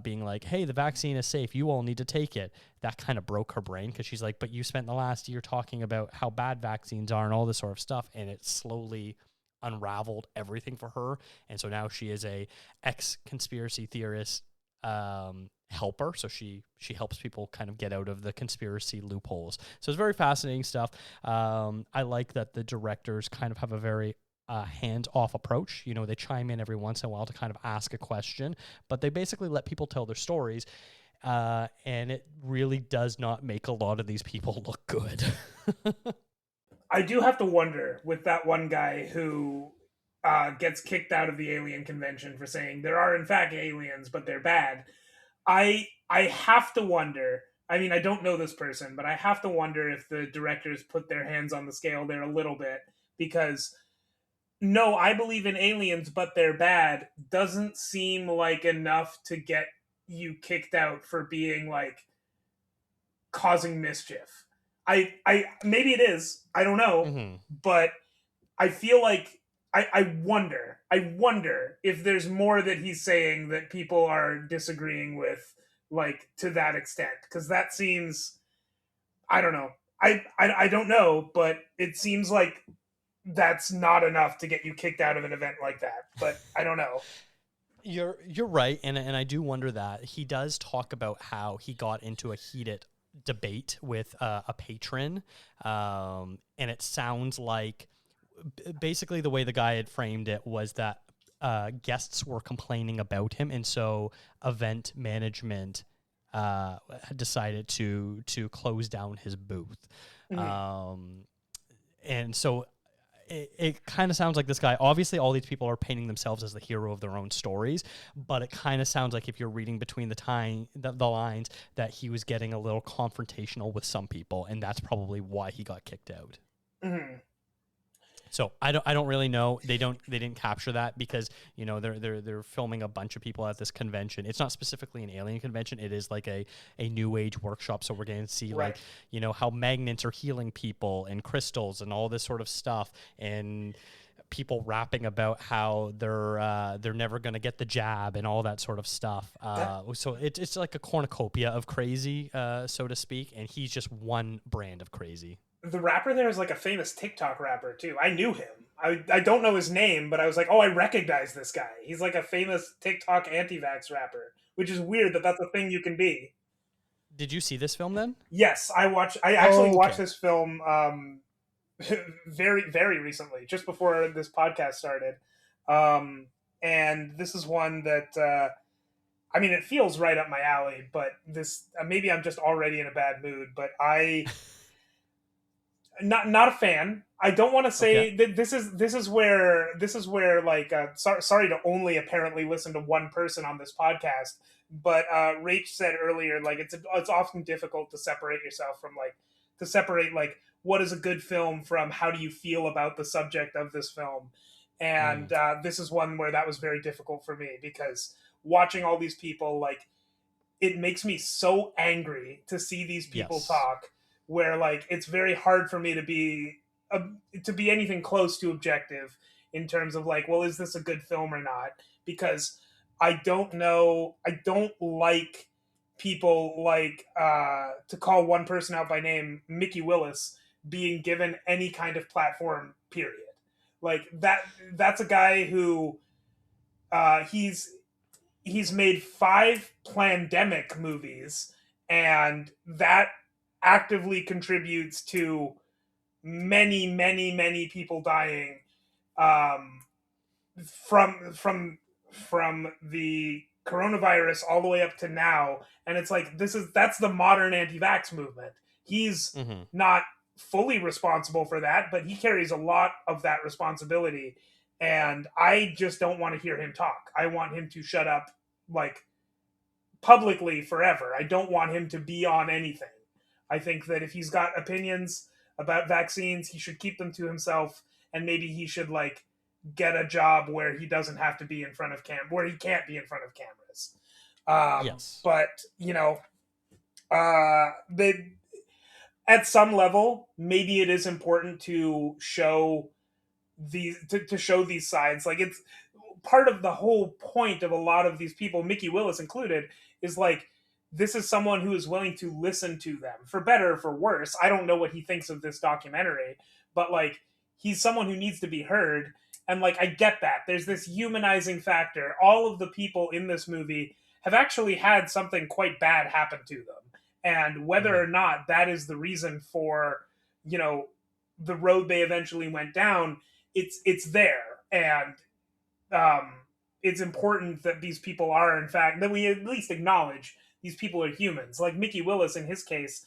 S1: being like, hey, the vaccine is safe, you all need to take it, that kind of broke her brain, because she's like, but you spent the last year talking about how bad vaccines are and all this sort of stuff, and it slowly unraveled everything for her. And so now she is a ex-conspiracy theorist helper, so she helps people kind of get out of the conspiracy loopholes. So it's very fascinating stuff. I like that the directors kind of have a very hands-off approach. They chime in every once in a while to kind of ask a question, but they basically let people tell their stories, and it really does not make a lot of these people look good.
S2: I do have to wonder with that one guy who gets kicked out of the alien convention for saying there are in fact aliens, but they're bad. I have to wonder, I mean, I don't know this person, but I have to wonder if the directors put their hands on the scale there a little bit, because no, I believe in aliens, but they're bad doesn't seem like enough to get you kicked out for being like causing mischief. I maybe it is, I don't know, but I feel like I wonder if there's more that he's saying that people are disagreeing with, like, to that extent, because that seems, I don't know, I don't know, but it seems like that's not enough to get you kicked out of an event like that. But I don't know.
S1: You're right, and I do wonder that. He does talk about how he got into a heated debate with a patron, and it sounds like basically the way the guy had framed it was that guests were complaining about him, and so event management had decided to close down his booth. And so it kind of sounds like this guy, obviously all these people are painting themselves as the hero of their own stories, but it kind of sounds like, if you're reading between the lines, that he was getting a little confrontational with some people, and that's probably why he got kicked out. So I don't really know. They didn't capture that because they're filming a bunch of people at this convention. It's not specifically an alien convention. It is like a new age workshop. So we're going to see like how magnets are healing people and crystals and all this sort of stuff, and people rapping about how they're never going to get the jab and all that sort of stuff. So it's like a cornucopia of crazy, so to speak, and he's just one brand of crazy.
S2: The rapper there is like a famous TikTok rapper too. I knew him. I don't know his name, but I was like, oh, I recognize this guy. He's like a famous TikTok anti-vax rapper, which is weird that that's a thing you can be.
S1: Did you see this film then?
S2: Yes, I actually watched
S1: okay.
S2: this film very, very recently, just before this podcast started. And this is one that, I mean, it feels right up my alley, but this, maybe I'm just already in a bad mood, but not a fan. I don't want to
S1: Okay.
S2: say that this is where like sorry to only apparently listen to one person on this podcast, but Rach said earlier, like it's often difficult to separate yourself from like to separate like what is a good film from how do you feel about the subject of this film, and this is one where that was very difficult for me because watching all these people, like, it makes me so angry to see these people
S1: Yes.
S2: talk, where like it's very hard for me to be anything close to objective in terms of like, well, is this a good film or not? Because I don't know, I don't like people like to call one person out by name, Mickey Willis, being given any kind of platform, period. Like that's a guy who he's made 5 pandemic movies, and that actively contributes to many people dying um, from the coronavirus all the way up to now. And it's like that's the modern anti-vax movement. He's
S1: Mm-hmm.
S2: not fully responsible for that, but he carries a lot of that responsibility, and I just don't want to hear him talk. I want him to shut up, like, publicly forever. I don't want him to be on anything. I think that if he's got opinions about vaccines, he should keep them to himself, and maybe he should like get a job where he doesn't have to be in front of where he can't be in front of cameras.
S1: Yes.
S2: But you know, they at some level maybe it is important to show to show these sides. Like, it's part of the whole point of a lot of these people, Mickey Willis included, is like, this is someone who is willing to listen to them, for better or for worse. I don't know what he thinks of this documentary, but like, he's someone who needs to be heard. And like, I get that. There's this humanizing factor. All of the people in this movie have actually had something quite bad happen to them. And whether
S1: Mm-hmm.
S2: or not that is the reason for, you know, the road they eventually went down, it's there. And um, it's important that these people are, in fact, that we at least acknowledge these people are humans. Like Mickey Willis, in his case,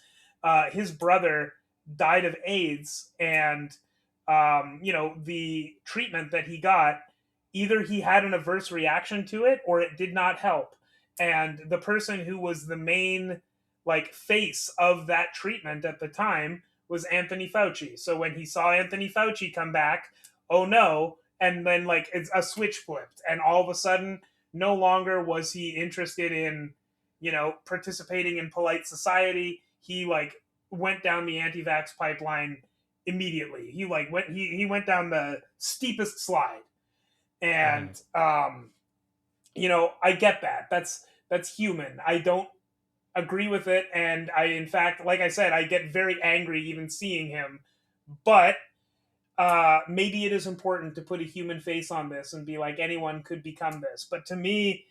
S2: his brother died of AIDS, and you know, the treatment that he got, either he had an adverse reaction to it or it did not help. And the person who was the main like face of that treatment at the time was Anthony Fauci. So when he saw Anthony Fauci come back, oh no, and then like it's a switch flipped, and all of a sudden no longer was he interested in, you know, participating in polite society. He like went down the anti-vax pipeline immediately. He like he went down the steepest slide.
S1: Mm-hmm.
S2: And you know, I get that. That's human. I don't agree with it, and I, in fact, like I said, I get very angry even seeing him. But maybe it is important to put a human face on this and be like, anyone could become this. But to me,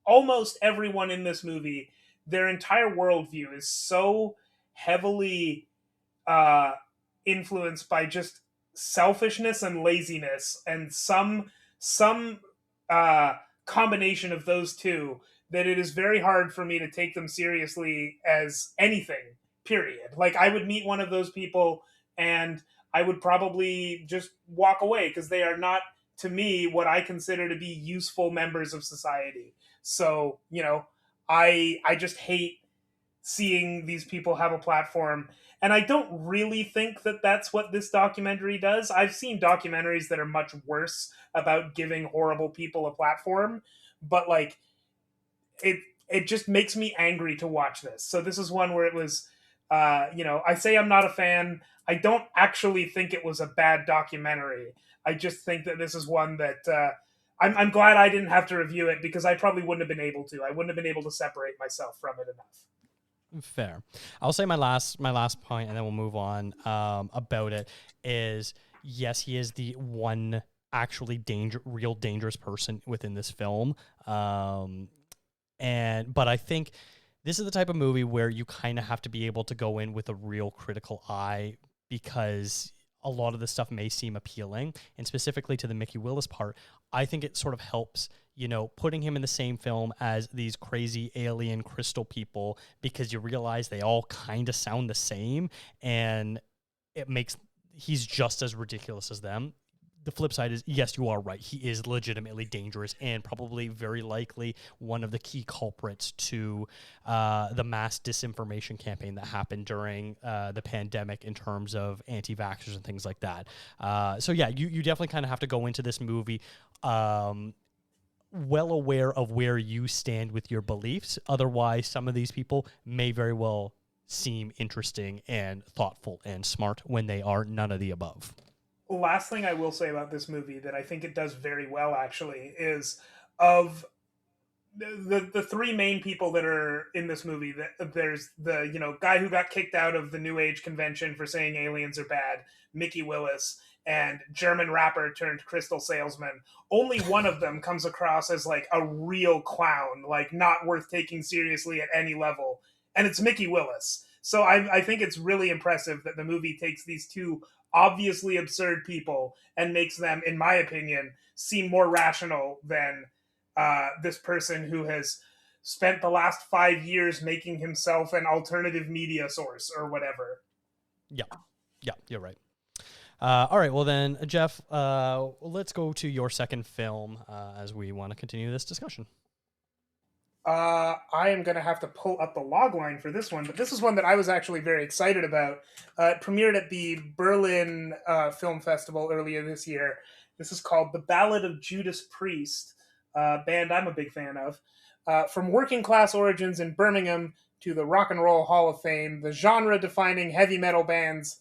S2: almost everyone in this movie, their entire worldview is so heavily uh, influenced by just selfishness and laziness, and some uh, combination of those two, that it is very hard for me to take them seriously as anything. Period. Like, I would meet one of those people, and I would probably just walk away because they are not, to me, what I consider to be useful members of society. So, you know, I just hate seeing these people have a platform. And I don't really think that that's what this documentary does. I've seen documentaries that are much worse about giving horrible people a platform, but like, it just makes me angry to watch this. So this is one where it was, you know, I say I'm not a fan. I don't actually think it was a bad documentary. I just think that this is one that I'm glad I didn't have to review it, because I probably wouldn't have been able to. I wouldn't have been able to separate myself from it enough.
S1: Fair. I'll say my last point, and then we'll move on. About it is, yes, he is the one actually real dangerous person within this film. But I think this is the type of movie where you kind of have to be able to go in with a real critical eye, because a lot of the stuff may seem appealing. And specifically to the Mickey Willis part, I think it sort of helps, putting him in the same film as these crazy alien crystal people, because you realize they all kind of sound the same, and he's just as ridiculous as them. The flip side is, yes, you are right. He is legitimately dangerous and probably very likely one of the key culprits to the mass disinformation campaign that happened during the pandemic in terms of anti-vaxxers and things like that. So yeah, you definitely kind of have to go into this movie well aware of where you stand with your beliefs. Otherwise, some of these people may very well seem interesting and thoughtful and smart when they are none of the above.
S2: Last thing I will say about this movie that I think it does very well, actually, is of the three main people that are in this movie. That there's the guy who got kicked out of the New Age convention for saying aliens are bad, Mickey Willis, and German rapper turned crystal salesman. Only one of them comes across as like a real clown, like not worth taking seriously at any level, and it's Mickey Willis. So I think it's really impressive that the movie takes these two obviously absurd people and makes them, in my opinion, seem more rational than this person who has spent the last 5 years making himself an alternative media source or whatever.
S1: Yeah, you're right. All right, well then, Jeff, let's go to your second film as we want to continue this discussion.
S2: I am going to have to pull up the log line for this one, but this is one that I was actually very excited about. It premiered at the Berlin Film Festival earlier this year. This is called The Ballad of Judas Priest, a band I'm a big fan of. From working class origins in Birmingham to the Rock and Roll Hall of Fame, the genre-defining heavy metal band's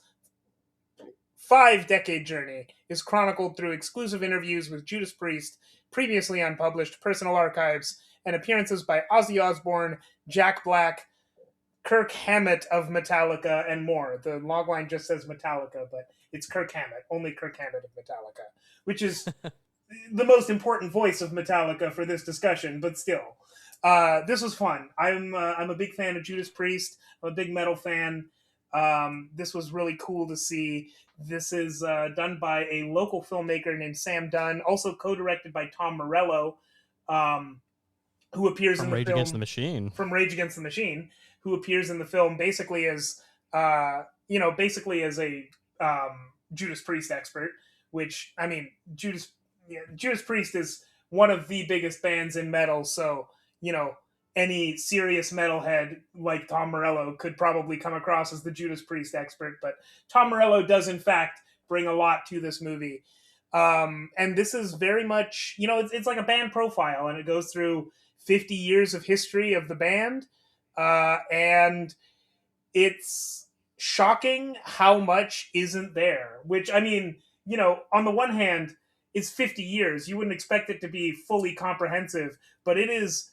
S2: 5-decade journey is chronicled through exclusive interviews with Judas Priest, previously unpublished personal archives, and appearances by Ozzy Osbourne, Jack Black, Kirk Hammett of Metallica, and more. The logline just says Metallica, but it's Kirk Hammett, only Kirk Hammett of Metallica, which is the most important voice of Metallica for this discussion, but still. This was fun. I'm a big fan of Judas Priest. I'm a big metal fan. This was really cool to see. This is done by a local filmmaker named Sam Dunn, also co-directed by Tom Morello, who appears in the
S1: Rage
S2: film
S1: Against the Machine.
S2: From Rage Against the Machine, who appears in the film basically as a Judas Priest expert. Which, I mean, Judas Priest is one of the biggest bands in metal, so any serious metalhead like Tom Morello could probably come across as the Judas Priest expert. But Tom Morello does in fact bring a lot to this movie, and this is very much it's like a band profile, and it goes through 50 years of history of the band, and it's shocking how much isn't there. Which, I mean, on the one hand, it's 50 years. You wouldn't expect it to be fully comprehensive, but it is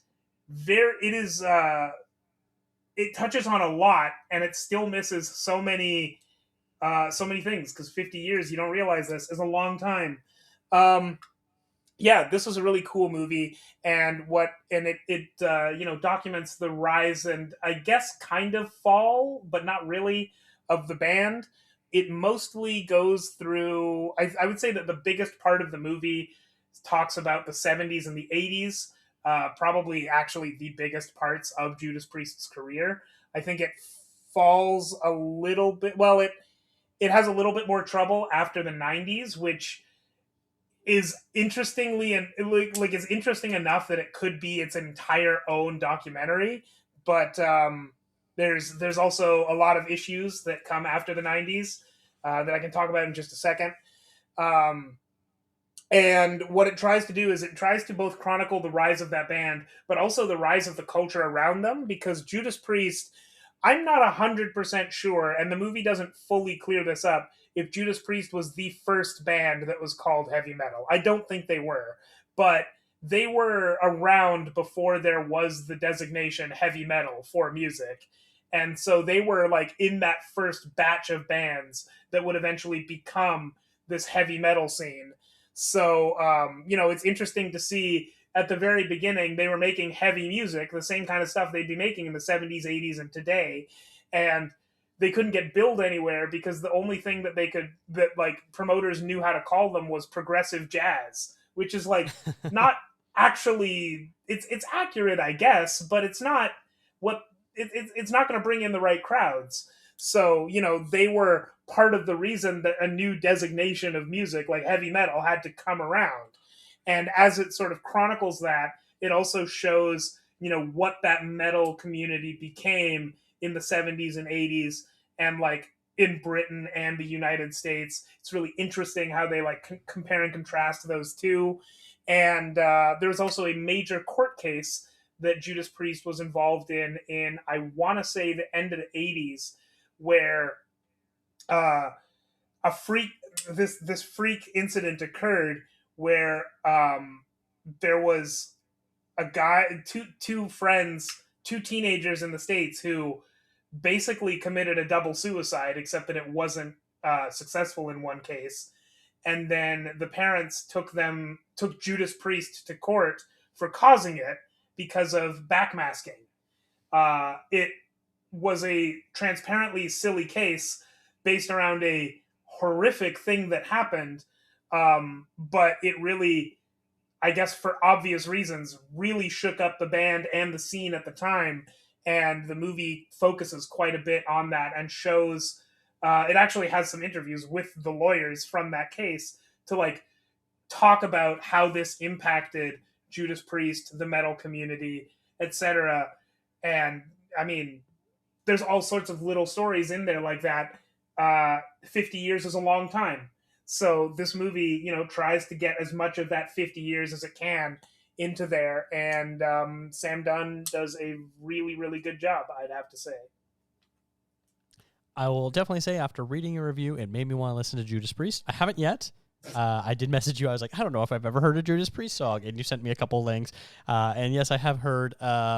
S2: it touches on a lot, and it still misses so many things, because 50 years, you don't realize this, is a long time. Yeah, this was a really cool movie, and it documents the rise and, I guess, kind of fall, but not really, of the band. It mostly goes through, I would say that the biggest part of the movie talks about the 70s and the 80s, probably actually the biggest parts of Judas Priest's career. I think it falls a little bit, well, it has a little bit more trouble after the 90s, which is interestingly, and like is interesting enough that it could be its entire own documentary. But there's also a lot of issues that come after the 90s that I can talk about in just a second. And what it tries to do is it tries to both chronicle the rise of that band, but also the rise of the culture around them, because Judas Priest, I'm not 100% sure, and the movie doesn't fully clear this up, if Judas Priest was the first band that was called heavy metal. I don't think they were, but they were around before there was the designation heavy metal for music. And so they were like in that first batch of bands that would eventually become this heavy metal scene. So, it's interesting to see at the very beginning, they were making heavy music, the same kind of stuff they'd be making in the 70s, 80s, and today. And they couldn't get billed anywhere because the only thing that like promoters knew how to call them was progressive jazz, which is like not actually, it's accurate, I guess, but it's not what it's not going to bring in the right crowds. So, they were part of the reason that a new designation of music like heavy metal had to come around. And as it sort of chronicles that, it also shows, what that metal community became in the 70s and 80s, and like in Britain and the United States. It's really interesting how they like compare and contrast those two. And there's also a major court case that Judas Priest was involved in I want to say the end of the 80s, where a freak this freak incident occurred where there was a guy, two friends, two teenagers in the States who basically committed a double suicide, except that it wasn't successful in one case. And then the parents took Judas Priest to court for causing it because of backmasking. It was a transparently silly case based around a horrific thing that happened, but it really, I guess for obvious reasons, really shook up the band and the scene at the time. And the movie focuses quite a bit on that and shows, it actually has some interviews with the lawyers from that case to like talk about how this impacted Judas Priest, the metal community, etc. And I mean, there's all sorts of little stories in there like that. 50 years is a long time. So this movie, tries to get as much of that 50 years as it can into there. And Sam Dunn does a really, really good job, I'd have to say.
S1: I will definitely say after reading your review, it made me want to listen to Judas Priest. I haven't yet. I did message you. I was like, I don't know if I've ever heard a Judas Priest song, and you sent me a couple links. And yes, I have heard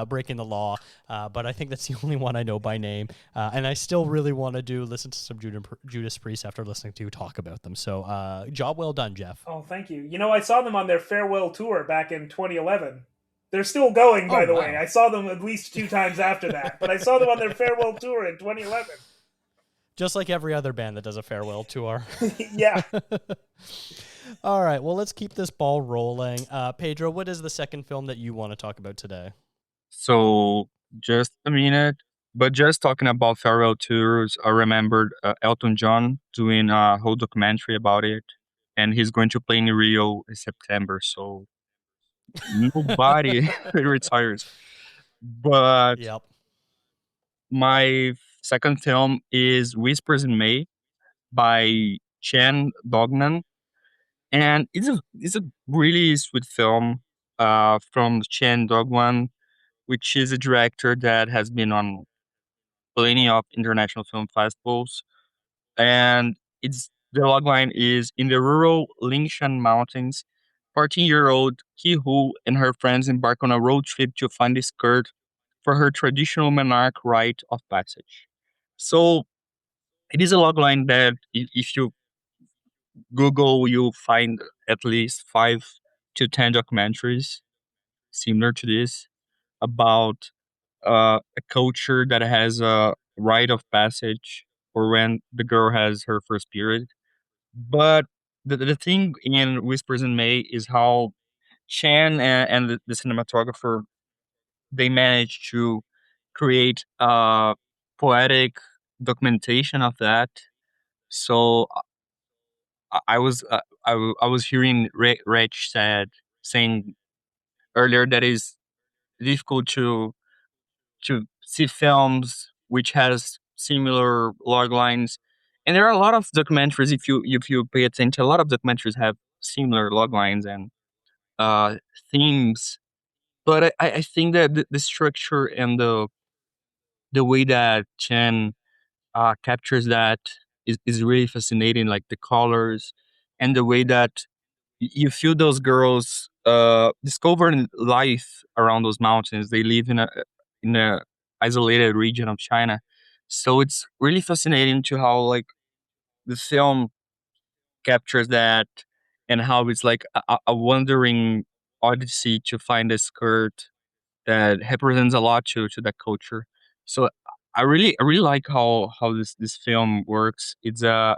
S1: Breaking the Law, but I think that's the only one I know by name. And I still really want to listen to some Judas Priest after listening to you talk about them. So job well done, Jeff.
S2: Oh, thank you. I saw them on their farewell tour back in 2011. They're still going, by the way. I saw them at least 2 times after that, but I saw them on their farewell tour in 2011.
S1: Just like every other band that does a farewell tour.
S2: Yeah.
S1: All right. Well, let's keep this ball rolling. Pedro, what is the second film that you want to talk about today?
S3: So, just a minute. But just talking about farewell tours, I remembered Elton John doing a whole documentary about it. And he's going to play in Rio in September. So, nobody retires. But
S1: yep.
S3: My second film is Whispers in May by Chan Dognan. And it's a really sweet film from Chan Dognan, which is a director that has been on plenty of international film festivals. And the logline is, in the rural Lingshan Mountains, 14-year-old Ki Hu and her friends embark on a road trip to find a skirt for her traditional monarch rite of passage. So it is a logline that if you Google, you'll find at least 5 to 10 documentaries similar to this about a culture that has a rite of passage for when the girl has her first period. But the thing in Whispers in May is how Chan and the cinematographer, they managed to create a poetic documentation of that. So I was hearing Reg saying earlier that it's difficult to see films which has similar log lines, and there are a lot of documentaries. If you pay attention, a lot of documentaries have similar log lines and themes. But I think that the structure and the way that Chen captures that is really fascinating. Like the colors and the way that you feel those girls discovering life around those mountains. They live in a isolated region of China, so it's really fascinating to how like the film captures that, and how it's like a wandering odyssey to find a skirt that represents a lot to that culture. So I really like how this film works. It's an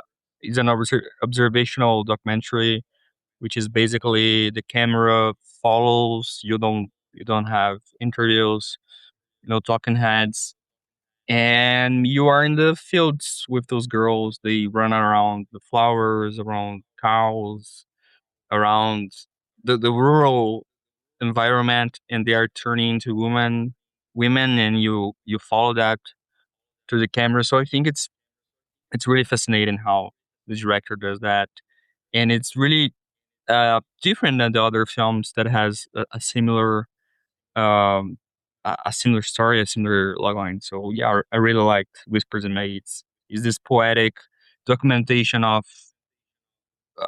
S3: observational documentary, which is basically the camera follows you. Don't have interviews, no talking heads, and you are in the fields with those girls. They run around the flowers, around cows, around the rural environment, and they are turning into women, and you follow that to the camera. So I think it's really fascinating how the director does that, and it's really different than the other films that has um a similar story, a similar logline. So yeah, I really liked Whispers and Maids. Is this poetic documentation of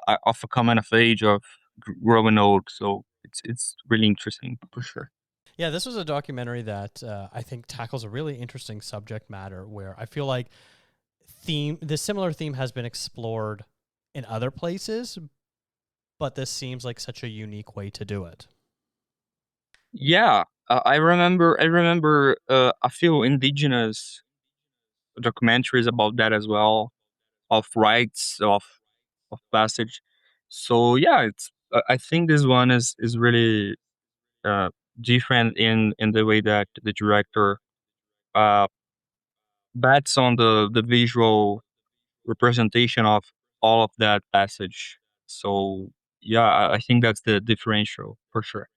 S3: a coming of age, of growing old. So it's really interesting for sure.
S1: Yeah, this was a documentary that I think tackles a really interesting subject matter where I feel like this similar theme has been explored in other places, but this seems like such a unique way to do it.
S3: Yeah, I remember a few indigenous documentaries about that as well, of rites of passage. So yeah, it's I think this one is really uh, different in the way that the director uh, bets on the visual representation of all of that passage. So yeah, I think that's the differential for sure.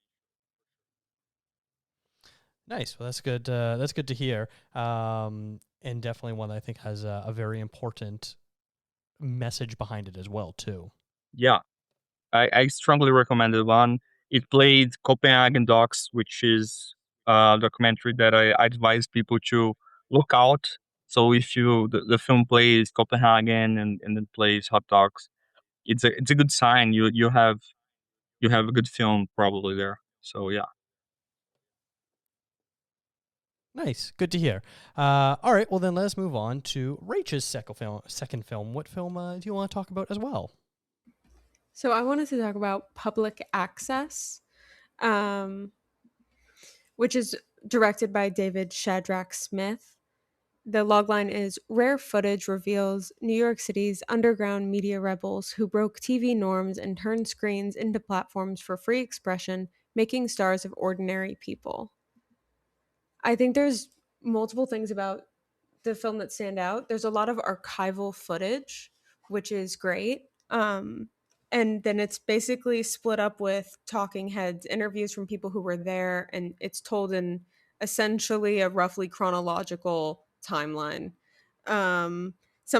S1: Nice. Well, that's good. That's good to hear. And definitely one that I think has a very important message behind it as well, too.
S3: Yeah, I strongly recommend the one. It played Copenhagen Docs, which is a documentary that I advise people to look out. So if the film plays Copenhagen and then plays Hot Dogs, it's a good sign. You have a good film probably there. So yeah.
S1: Nice. Good to hear. All right. Well, then let's move on to Rachel's second film. What film do you want to talk about as well?
S4: So I wanted to talk about Public Access, um, which is directed by David Shadrach Smith. The logline is Rare footage reveals New York City's underground media rebels who broke TV norms and turned screens into platforms for free expression, making stars of ordinary people. I think there's multiple things about the film that stand out. There's a lot of archival footage, which is great. And then it's basically split up with talking heads, interviews from people who were there, and it's told in essentially a roughly chronological timeline. Some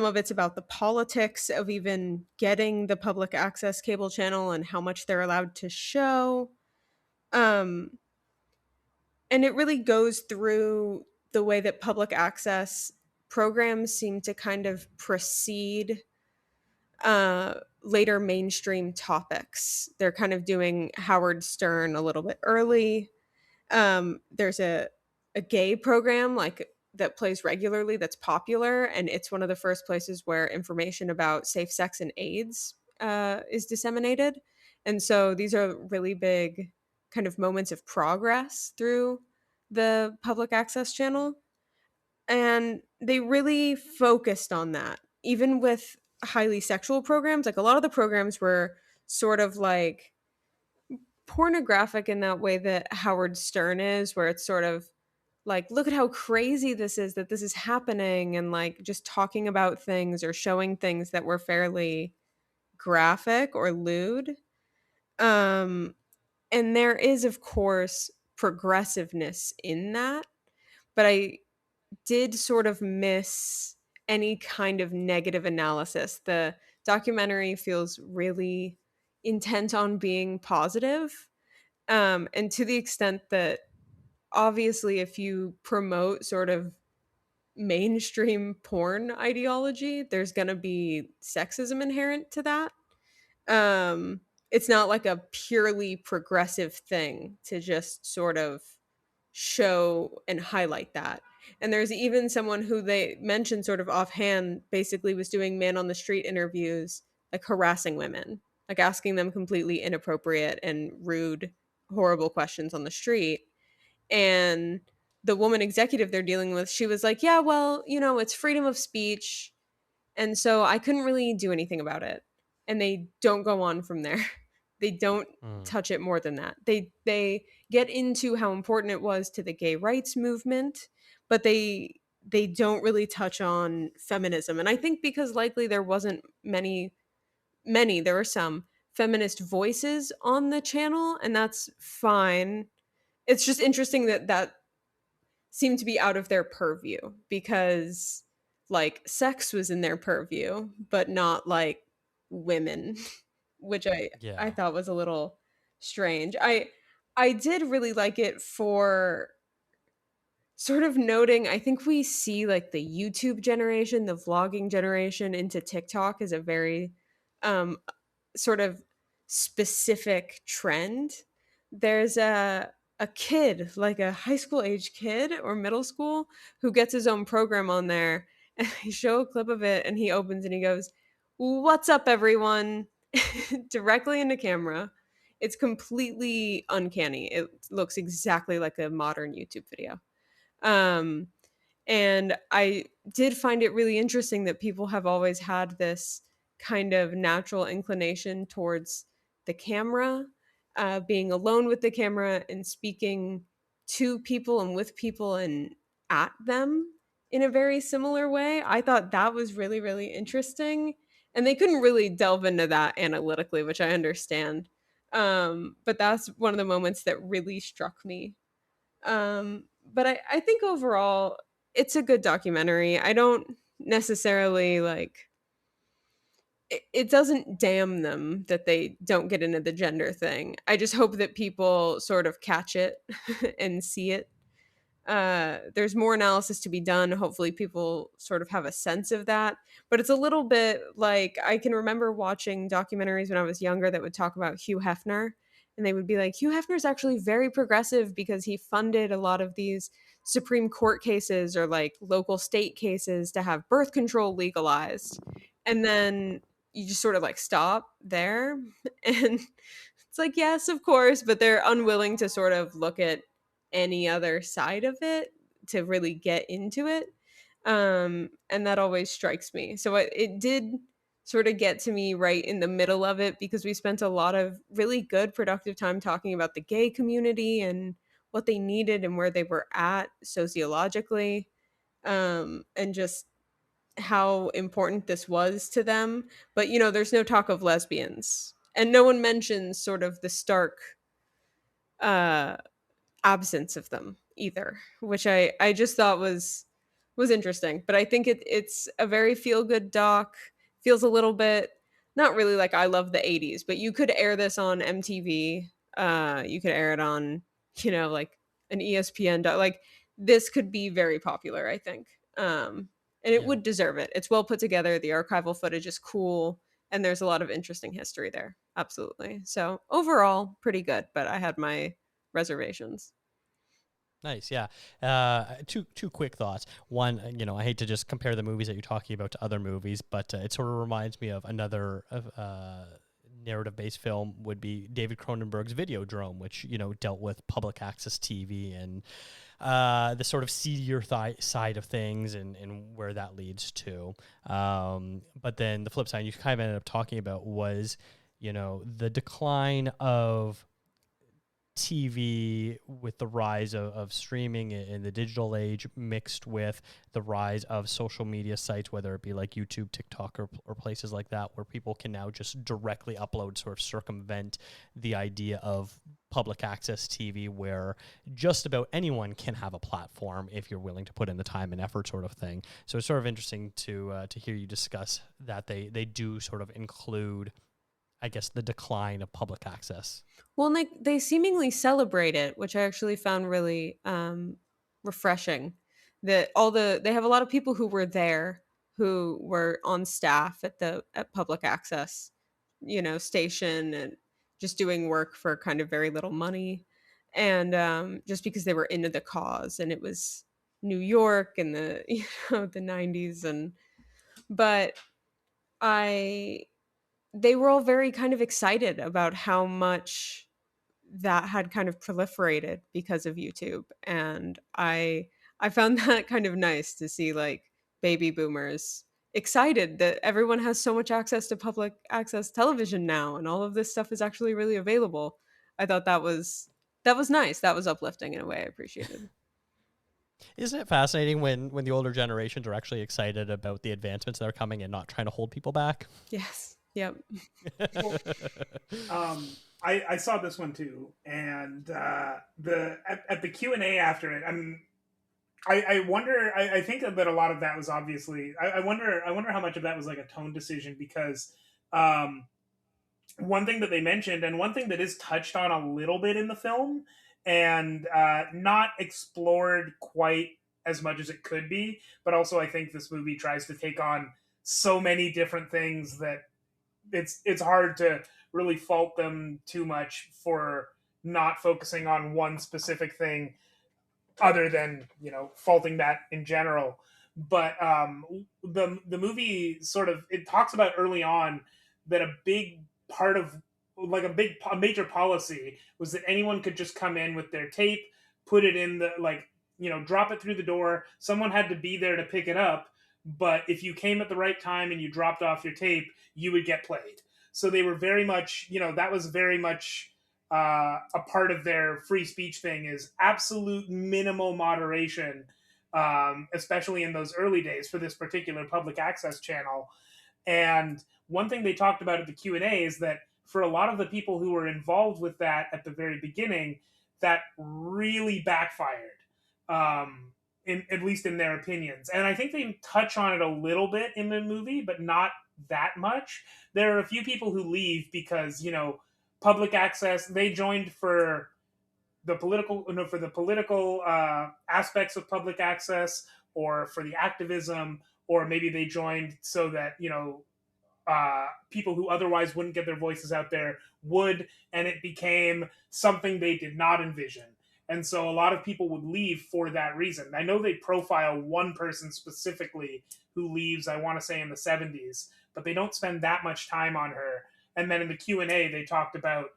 S4: of it's about the politics of even getting the public access cable channel and how much they're allowed to show. Um, and it really goes through the way that public access programs seem to kind of precede later mainstream topics. They're kind of doing Howard Stern a little bit early. There's a gay program like that plays regularly that's popular, and it's one of the first places where information about safe sex and AIDS is disseminated. And so these are really big kind of moments of progress through the public access channel. And they really focused on that, even with highly sexual programs. Like a lot of the programs were sort of like pornographic in that way that Howard Stern is, where it's sort of like, look at how crazy this is that this is happening, and like just talking about things or showing things that were fairly graphic or lewd. Um, and there is, of course, progressiveness in that, but I did sort of miss any kind of negative analysis. The documentary feels really intent on being positive. And to the extent that obviously, if you promote sort of mainstream porn ideology, there's going to be sexism inherent to that. It's not like a purely progressive thing to just sort of show and highlight that. And there's even someone who they mentioned sort of offhand basically was doing man on the street interviews, like harassing women, like asking them completely inappropriate and rude horrible questions on the street. And the woman executive they're dealing with, she was like, yeah, well, it's freedom of speech, and so I couldn't really do anything about it. And they don't go on from there. They don't
S1: Mm.
S4: touch it more than that. They get into how important it was to the gay rights movement, but they don't really touch on feminism. And I think because likely there wasn't many, there were some feminist voices on the channel, and that's fine. It's just interesting that seemed to be out of their purview, because like sex was in their purview but not like women, which I
S1: Yeah.
S4: thought was a little strange. I did really like it for sort of noting, I think we see like the YouTube generation, the vlogging generation into TikTok as a very um sort of specific trend. There's a kid, like a high school age kid or middle school, who gets his own program on there, and they show a clip of it, and he opens and he goes, "What's up, everyone?" directly into camera. It's completely uncanny. It looks exactly like a modern YouTube video. Um, and I did find it really interesting that people have always had this kind of natural inclination towards the camera, being alone with the camera and speaking to people and with people and at them in a very similar way. I thought that was really, really interesting. And they couldn't really delve into that analytically, which I understand. But that's one of the moments that really struck me. But I think overall it's a good documentary. I don't necessarily like it doesn't damn them that they don't get into the gender thing. I just hope that people sort of catch it and see it. There's more analysis to be done. Hopefully, people sort of have a sense of that. But it's a little bit like I can remember watching documentaries when I was younger that would talk about Hugh Hefner. And they would be like, Hugh Hefner is actually very progressive because he funded a lot of these Supreme Court cases or like local state cases to have birth control legalized. And then you just sort of like stop there. And it's like, yes, of course, but they're unwilling to sort of look at any other side of it to really get into it. And that always strikes me. So it did sort of get to me right in the middle of it, because we spent a lot of really good productive time talking about the gay community and what they needed and where they were at sociologically, and just how important this was to them. But there's no talk of lesbians, and no one mentions sort of the stark uh absence of them either, which I just thought was interesting. But I think it's a very feel good doc. Feels a little bit not really like I Love the 80s, but you could air this on MTV. You could air it on like an ESPN doc. Like this could be very popular, I think. And it
S1: Yeah.
S4: would deserve it. It's well put together. The archival footage is cool, and there's a lot of interesting history there. Absolutely. So overall, pretty good. But I had my reservations.
S1: Nice, yeah. Two quick thoughts. One, I hate to just compare the movies that you're talking about to other movies, but it sort of reminds me of another narrative-based film would be David Cronenberg's Videodrome, which dealt with public access TV and the sort of seedier side of things and where that leads to. But then the flip side you kind of ended up talking about was the decline of TV with the rise of streaming in the digital age, mixed with the rise of social media sites, whether it be like YouTube, TikTok, or places like that, where people can now just directly upload, sort of circumvent the idea of public access TV, where just about anyone can have a platform if you're willing to put in the time and effort, sort of thing. So it's sort of interesting to hear you discuss that they do sort of include, I guess, the decline of public access.
S4: Well, and they seemingly celebrate it, which I actually found really refreshing. That they have a lot of people who were there, who were on staff at public access, station, and just doing work for kind of very little money, and just because they were into the cause, and it was New York in the the 90s. And but I they were all very kind of excited about how much that had kind of proliferated because of YouTube. And I found that kind of nice to see like baby boomers excited that everyone has so much access to public access television now and all of this stuff is actually really available. I thought that was nice. That was uplifting in a way I appreciated.
S1: Isn't it fascinating when the older generations are actually excited about the advancements that are coming and not trying to hold people back?
S4: Yes. Yep.
S2: I saw this one too, and at the Q&A after it, I wonder. I think that a lot of that was obviously. I wonder how much of that was like a tone decision, because one thing that they mentioned, and one thing that is touched on a little bit in the film, and not explored quite as much as it could be, but also I think this movie tries to take on so many different things that it's hard to really fault them too much for not focusing on one specific thing, other than, you know, faulting that in general. But the movie sort of, it talks about early on that a big part of, like a major policy was that anyone could just come in with their tape, put it in the, like, you know, drop it through the door. Someone had to be there to pick it up, but if you came at the right time and you dropped off your tape, you would get played. So they were very much, you know, that was very much a part of their free speech thing, is absolute minimal moderation, especially in those early days for this particular public access channel. And one thing they talked about at the Q&A is that for a lot of the people who were involved with that at the very beginning, that really backfired, at least in their opinions. And I think they touch on it a little bit in the movie, but not that much. There are a few people who leave because, you know, public access, they joined for the political, aspects of public access, or for the activism, or maybe they joined so that, you know, people who otherwise wouldn't get their voices out there would, and it became something they did not envision. And so a lot of people would leave for that reason. I know they profile one person specifically who leaves, I want to say in the 70s, but they don't spend that much time on her. And then in the Q&A, they talked about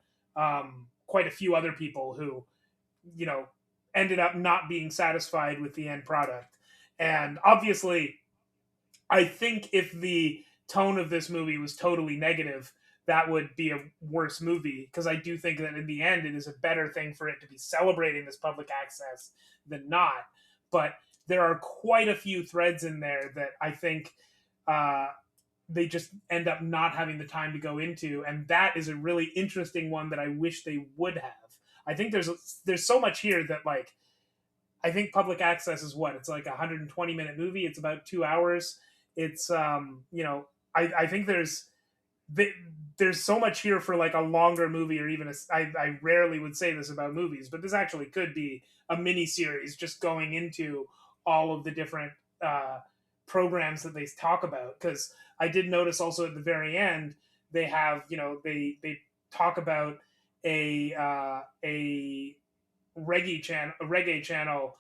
S2: quite a few other people who, you know, ended up not being satisfied with the end product. And obviously, I think if the tone of this movie was totally negative, that would be a worse movie, because I do think that in the end, it is a better thing for it to be celebrating this public access than not. But there are quite a few threads in there that I think they just end up not having the time to go into, and that is a really interesting one that I wish they would have. I think there's so much here that, like, I think public access is what, it's like a 120-minute movie. It's about 2 hours. It's you know, I think there's so much here for like a longer movie, or even I rarely would say this about movies, but this actually could be a mini series just going into all of the different programs that they talk about. Because I did notice also at the very end, they have, you know, they talk about a reggae channel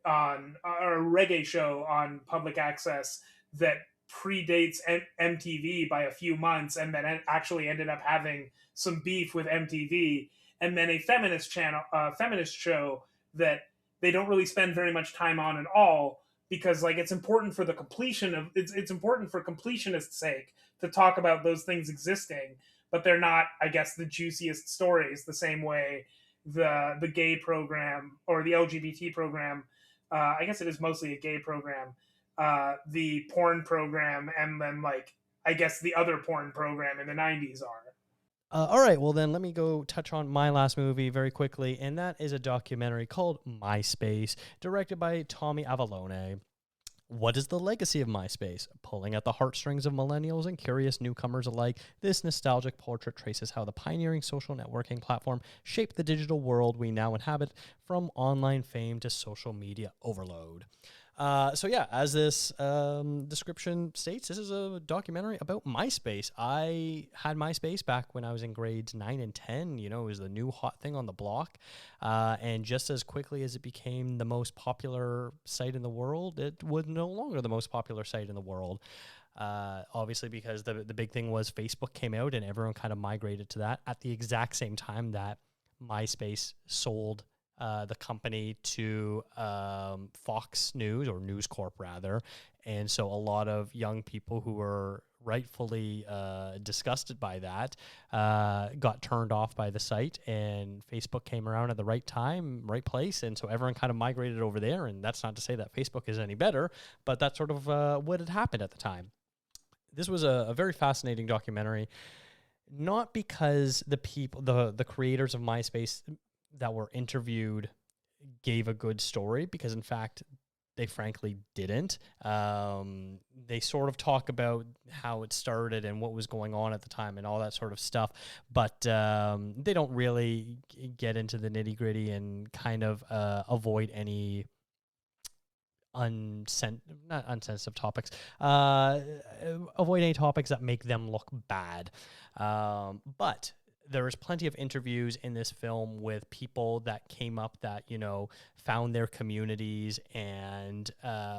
S2: on, or a reggae show on public access that predates MTV by a few months, and then actually ended up having some beef with MTV. And then a feminist show that they don't really spend very much time on at all, because like it's important for the completion of it's important for completionist's sake to talk about those things existing, but they're not, I guess, the juiciest stories, the same way the gay program, or the LGBT program, I guess it is mostly a gay program, the porn program, and then, like, I guess the other porn program in the 90s are.
S1: All right, well then let me go touch on my last movie very quickly, and that is a documentary called MySpace, directed by Tommy Avalone. What is the legacy of MySpace? Pulling at the heartstrings of millennials and curious newcomers alike, this nostalgic portrait traces how the pioneering social networking platform shaped the digital world we now inhabit, from online fame to social media overload. So yeah, as this description states, this is a documentary about MySpace. I had MySpace back when I was in grades 9 and 10. You know, it was the new hot thing on the block. And just as quickly as it became the most popular site in the world, it was no longer the most popular site in the world. Obviously, because the big thing was Facebook came out and everyone kind of migrated to that at the exact same time that MySpace sold the company to Fox News, or News Corp rather. And so a lot of young people who were rightfully disgusted by that got turned off by the site, and Facebook came around at the right time, right place. And so everyone kind of migrated over there. And that's not to say that Facebook is any better, but that's sort of what had happened at the time. This was a very fascinating documentary, not because the people, the creators of MySpace that were interviewed gave a good story, because in fact they frankly didn't. They sort of talk about how it started and what was going on at the time and all that sort of stuff, but they don't really get into the nitty gritty and kind of avoid any not unsensitive topics, avoid any topics that make them look bad. But there is plenty of interviews in this film with people that came up that, you know, found their communities and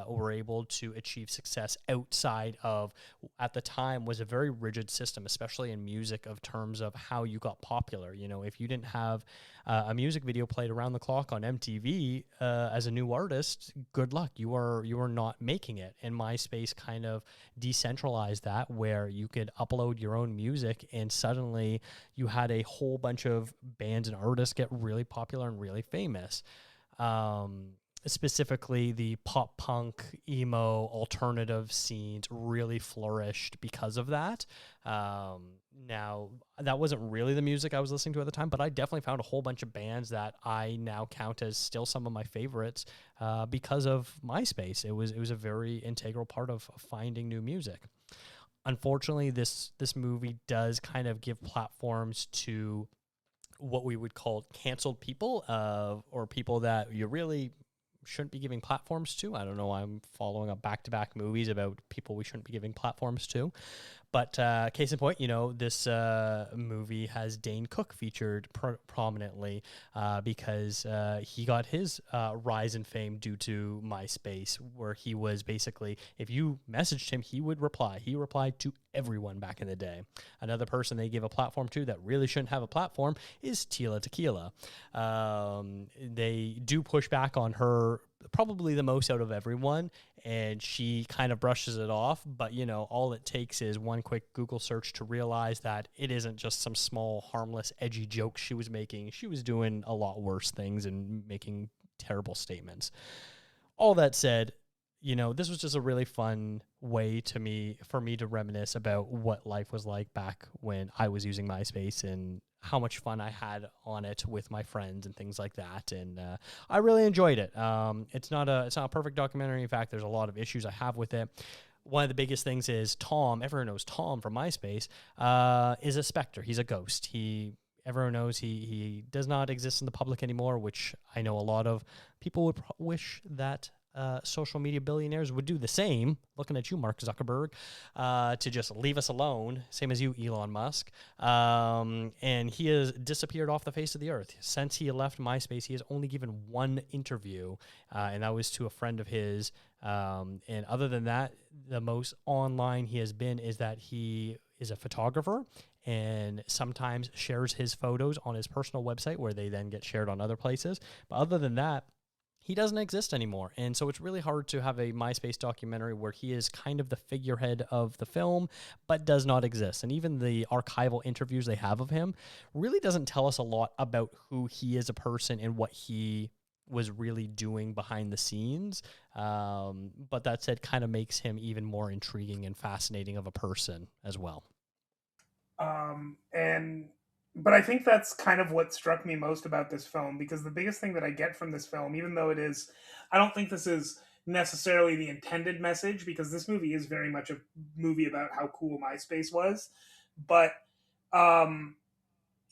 S1: were able to achieve success outside of, at the time, was a very rigid system, especially in music, of terms of how you got popular. You know, if you didn't have a music video played around the clock on MTV as a new artist, good luck. You are not making it. And MySpace kind of decentralized that, where you could upload your own music and suddenly you had a whole bunch of bands and artists get really popular and really famous. Specifically, the pop punk, emo, alternative scenes really flourished because of that. Now, that wasn't really the music I was listening to at the time, but I definitely found a whole bunch of bands that I now count as still some of my favorites because of MySpace. It was a very integral part of finding new music. Unfortunately, this movie does kind of give platforms to what we would call canceled people, or people that you really shouldn't be giving platforms to. I don't know why I'm following up back-to-back movies about people we shouldn't be giving platforms to. But case in point, you know, this movie has Dane Cook featured prominently because he got his rise in fame due to MySpace, where he was basically, if you messaged him, he would reply. He replied to everyone back in the day. Another person they give a platform to that really shouldn't have a platform is Tila Tequila. They do push back on her probably the most out of everyone, and she kind of brushes it off. But, you know, all it takes is one quick Google search to realize that it isn't just some small, harmless, edgy joke she was making. She was doing a lot worse things and making terrible statements. All that said, you know, this was just a really fun way for me to reminisce about what life was like back when I was using MySpace and how much fun I had on it with my friends and things like that. And I really enjoyed it. It's not a perfect documentary. In fact, there's a lot of issues I have with it. One of the biggest things is Tom. Everyone knows Tom from MySpace is a specter. He's a ghost. Everyone knows he does not exist in the public anymore, which I know a lot of people would wish that social media billionaires would do the same. Looking at you, Mark Zuckerberg, to just leave us alone. Same as you, Elon Musk. And he has disappeared off the face of the earth. Since he left MySpace, he has only given one interview, and that was to a friend of his. And other than that, the most online he has been is that he is a photographer and sometimes shares his photos on his personal website, where they then get shared on other places. But other than that, he doesn't exist anymore. And so it's really hard to have a MySpace documentary where he is kind of the figurehead of the film, but does not exist. And even the archival interviews they have of him really doesn't tell us a lot about who he is a person and what he was really doing behind the scenes. But that said, kind of makes him even more intriguing and fascinating of a person as well.
S2: But I think that's kind of what struck me most about this film, because the biggest thing that I get from this film, even though it is, I don't think this is necessarily the intended message, because this movie is very much a movie about how cool MySpace was, but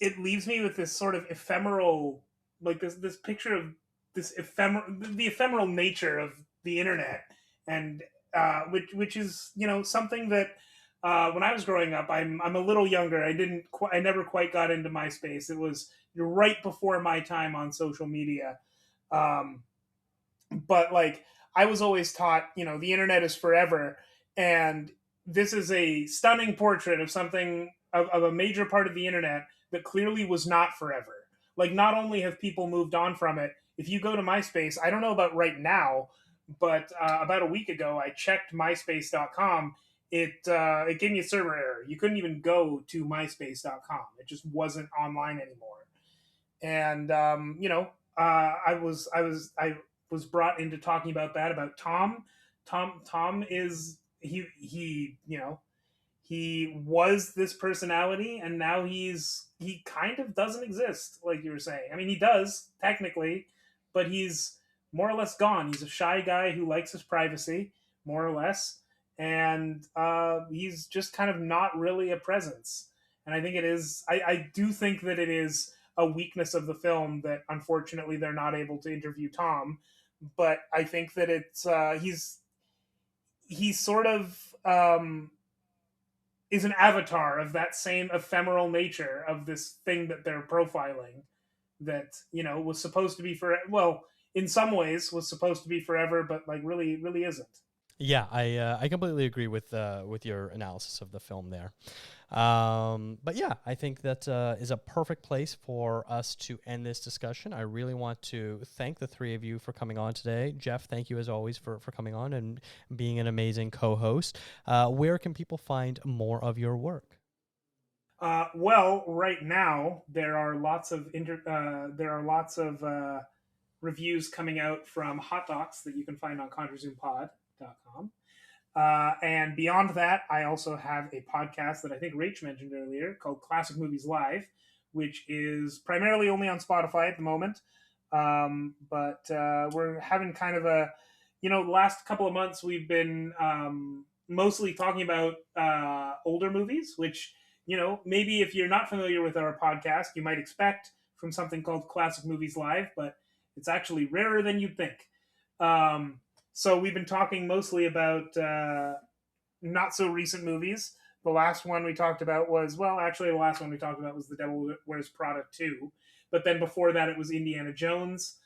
S2: it leaves me with this sort of ephemeral, like this picture of the ephemeral nature of the internet, and which is, you know, something that when I was growing up, I'm a little younger. I never quite got into MySpace. It was right before my time on social media. But like, I was always taught, you know, the internet is forever. And this is a stunning portrait of something, of a major part of the internet that clearly was not forever. like not only have people moved on from it, if you go to MySpace, I don't know about right now, but about a week ago, I checked MySpace.com. It gave me a server error. You couldn't even go to MySpace.com. It just wasn't online anymore. And I was brought into talking about that, about Tom. Tom is he was this personality, and now he kind of doesn't exist, like you were saying. I mean, he does technically, but he's more or less gone. He's a shy guy who likes his privacy, more or less, and he's just kind of not really a presence. And I think it is. I do think that it is a weakness of the film that unfortunately they're not able to interview Tom. But I think that it's he's sort of is an avatar of that same ephemeral nature of this thing that they're profiling, that was supposed to be in some ways was supposed to be forever, but like really isn't.
S1: Yeah, I completely agree with your analysis of the film there. But yeah, I think that is a perfect place for us to end this discussion. I really want to thank the three of you for coming on today. Jeff, thank you as always for coming on and being an amazing co-host. Where can people find more of your work?
S2: Well, right now there are lots of reviews coming out from Hot Docs that you can find on ContraZoomPod.com. And beyond that, I also have a podcast that I think Rach mentioned earlier called Classic Movies Live, which is primarily only on Spotify at the moment. But we're having kind of last couple of months we've been mostly talking about older movies, which, maybe if you're not familiar with our podcast, you might expect from something called Classic Movies Live, but it's actually rarer than you'd think. So we've been talking mostly about not so recent movies. The last one we talked about was The Devil Wears Prada 2. But then before that, it was Indiana Jones.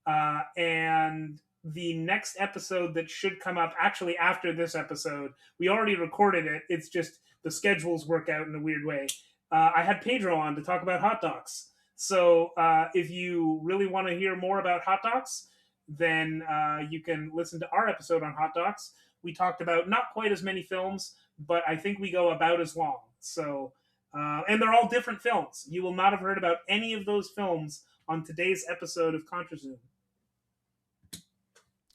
S2: And the next episode that should come up, actually after this episode, we already recorded it. It's just the schedules work out in a weird way. I had Pedro on to talk about Hot Docs. So if you really want to hear more about Hot Docs, then you can listen to our episode on Hot Docs. We talked about not quite as many films, but I think we go about as long. So, and they're all different films. You will not have heard about any of those films on today's episode of ContraZoom.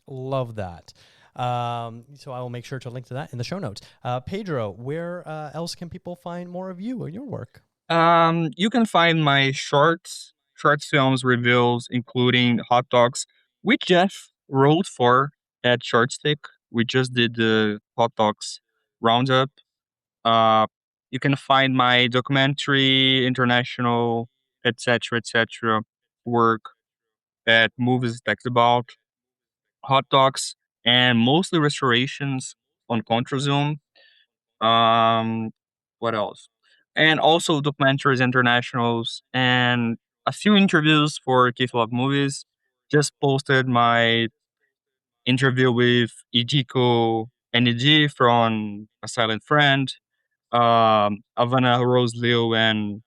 S1: Love that. So I will make sure to link to that in the show notes. Pedro, where else can people find more of you and your work?
S3: You can find my short films reviews, including Hot Docs, which Jeff wrote for at Shortstick. We just did the Hot Docs roundup. You can find my documentary, international, etc., work at Movies Text About, Hot Docs, and mostly restorations on ContraZoom. What else? And also documentaries, internationals, and a few interviews for Keith Love Movies. Just posted my interview with Ijiko Eniji from A Silent Friend, Avana Rose Liu and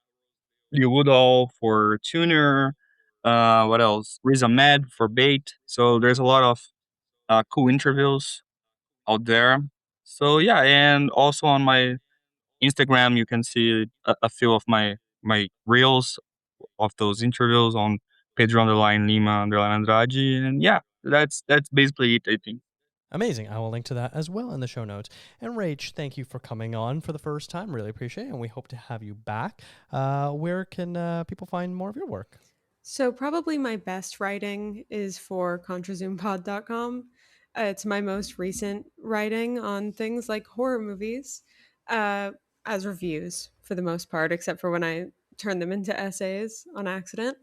S3: Liu Woodall for Tuner. What else? Riz Ahmed for Bait. So there's a lot of cool interviews out there. So yeah, and also on my Instagram, you can see a few of my reels of those interviews on Pedro_Lima_Andrade. And yeah, that's basically it, I think.
S1: Amazing. I will link to that as well in the show notes. And Rach, thank you for coming on for the first time. Really appreciate it. And we hope to have you back. Where can people find more of your work?
S4: So probably my best writing is for ContraZoomPod.com. It's my most recent writing on things like horror movies, as reviews for the most part, except for when I turn them into essays on accident.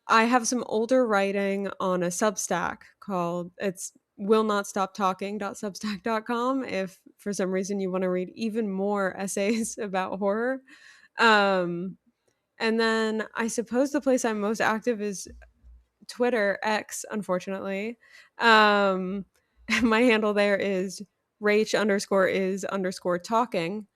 S4: I have some older writing on a Substack called it's willnotstoptalking.substack.com if for some reason you want to read even more essays about horror. And then I suppose the place I'm most active is Twitter, X, unfortunately. My handle there is Rach_is_talking.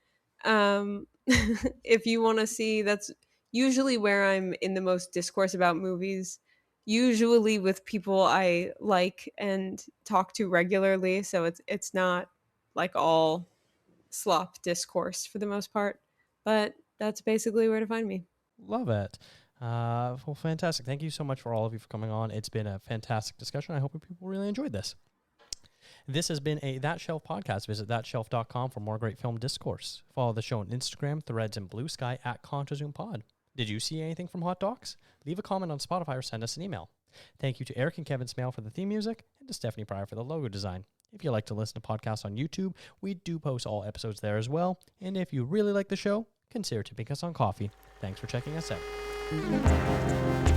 S4: If you want to see, that's usually where I'm in the most discourse about movies, usually with people I like and talk to regularly. So it's not like all slop discourse for the most part. But that's basically where to find me.
S1: Love it. Well, fantastic. Thank you so much for all of you for coming on. It's been a fantastic discussion. I hope people really enjoyed this. This has been a That Shelf podcast. Visit thatshelf.com for more great film discourse. Follow the show on Instagram, Threads, and Blue Sky at ContraZoomPod. Did you see anything from Hot Docs? Leave a comment on Spotify or send us an email. Thank you to Eric and Kevin Smale for the theme music and to Stephanie Pryor for the logo design. If you like to listen to podcasts on YouTube, we do post all episodes there as well. And if you really like the show, consider tipping us on coffee. Thanks for checking us out.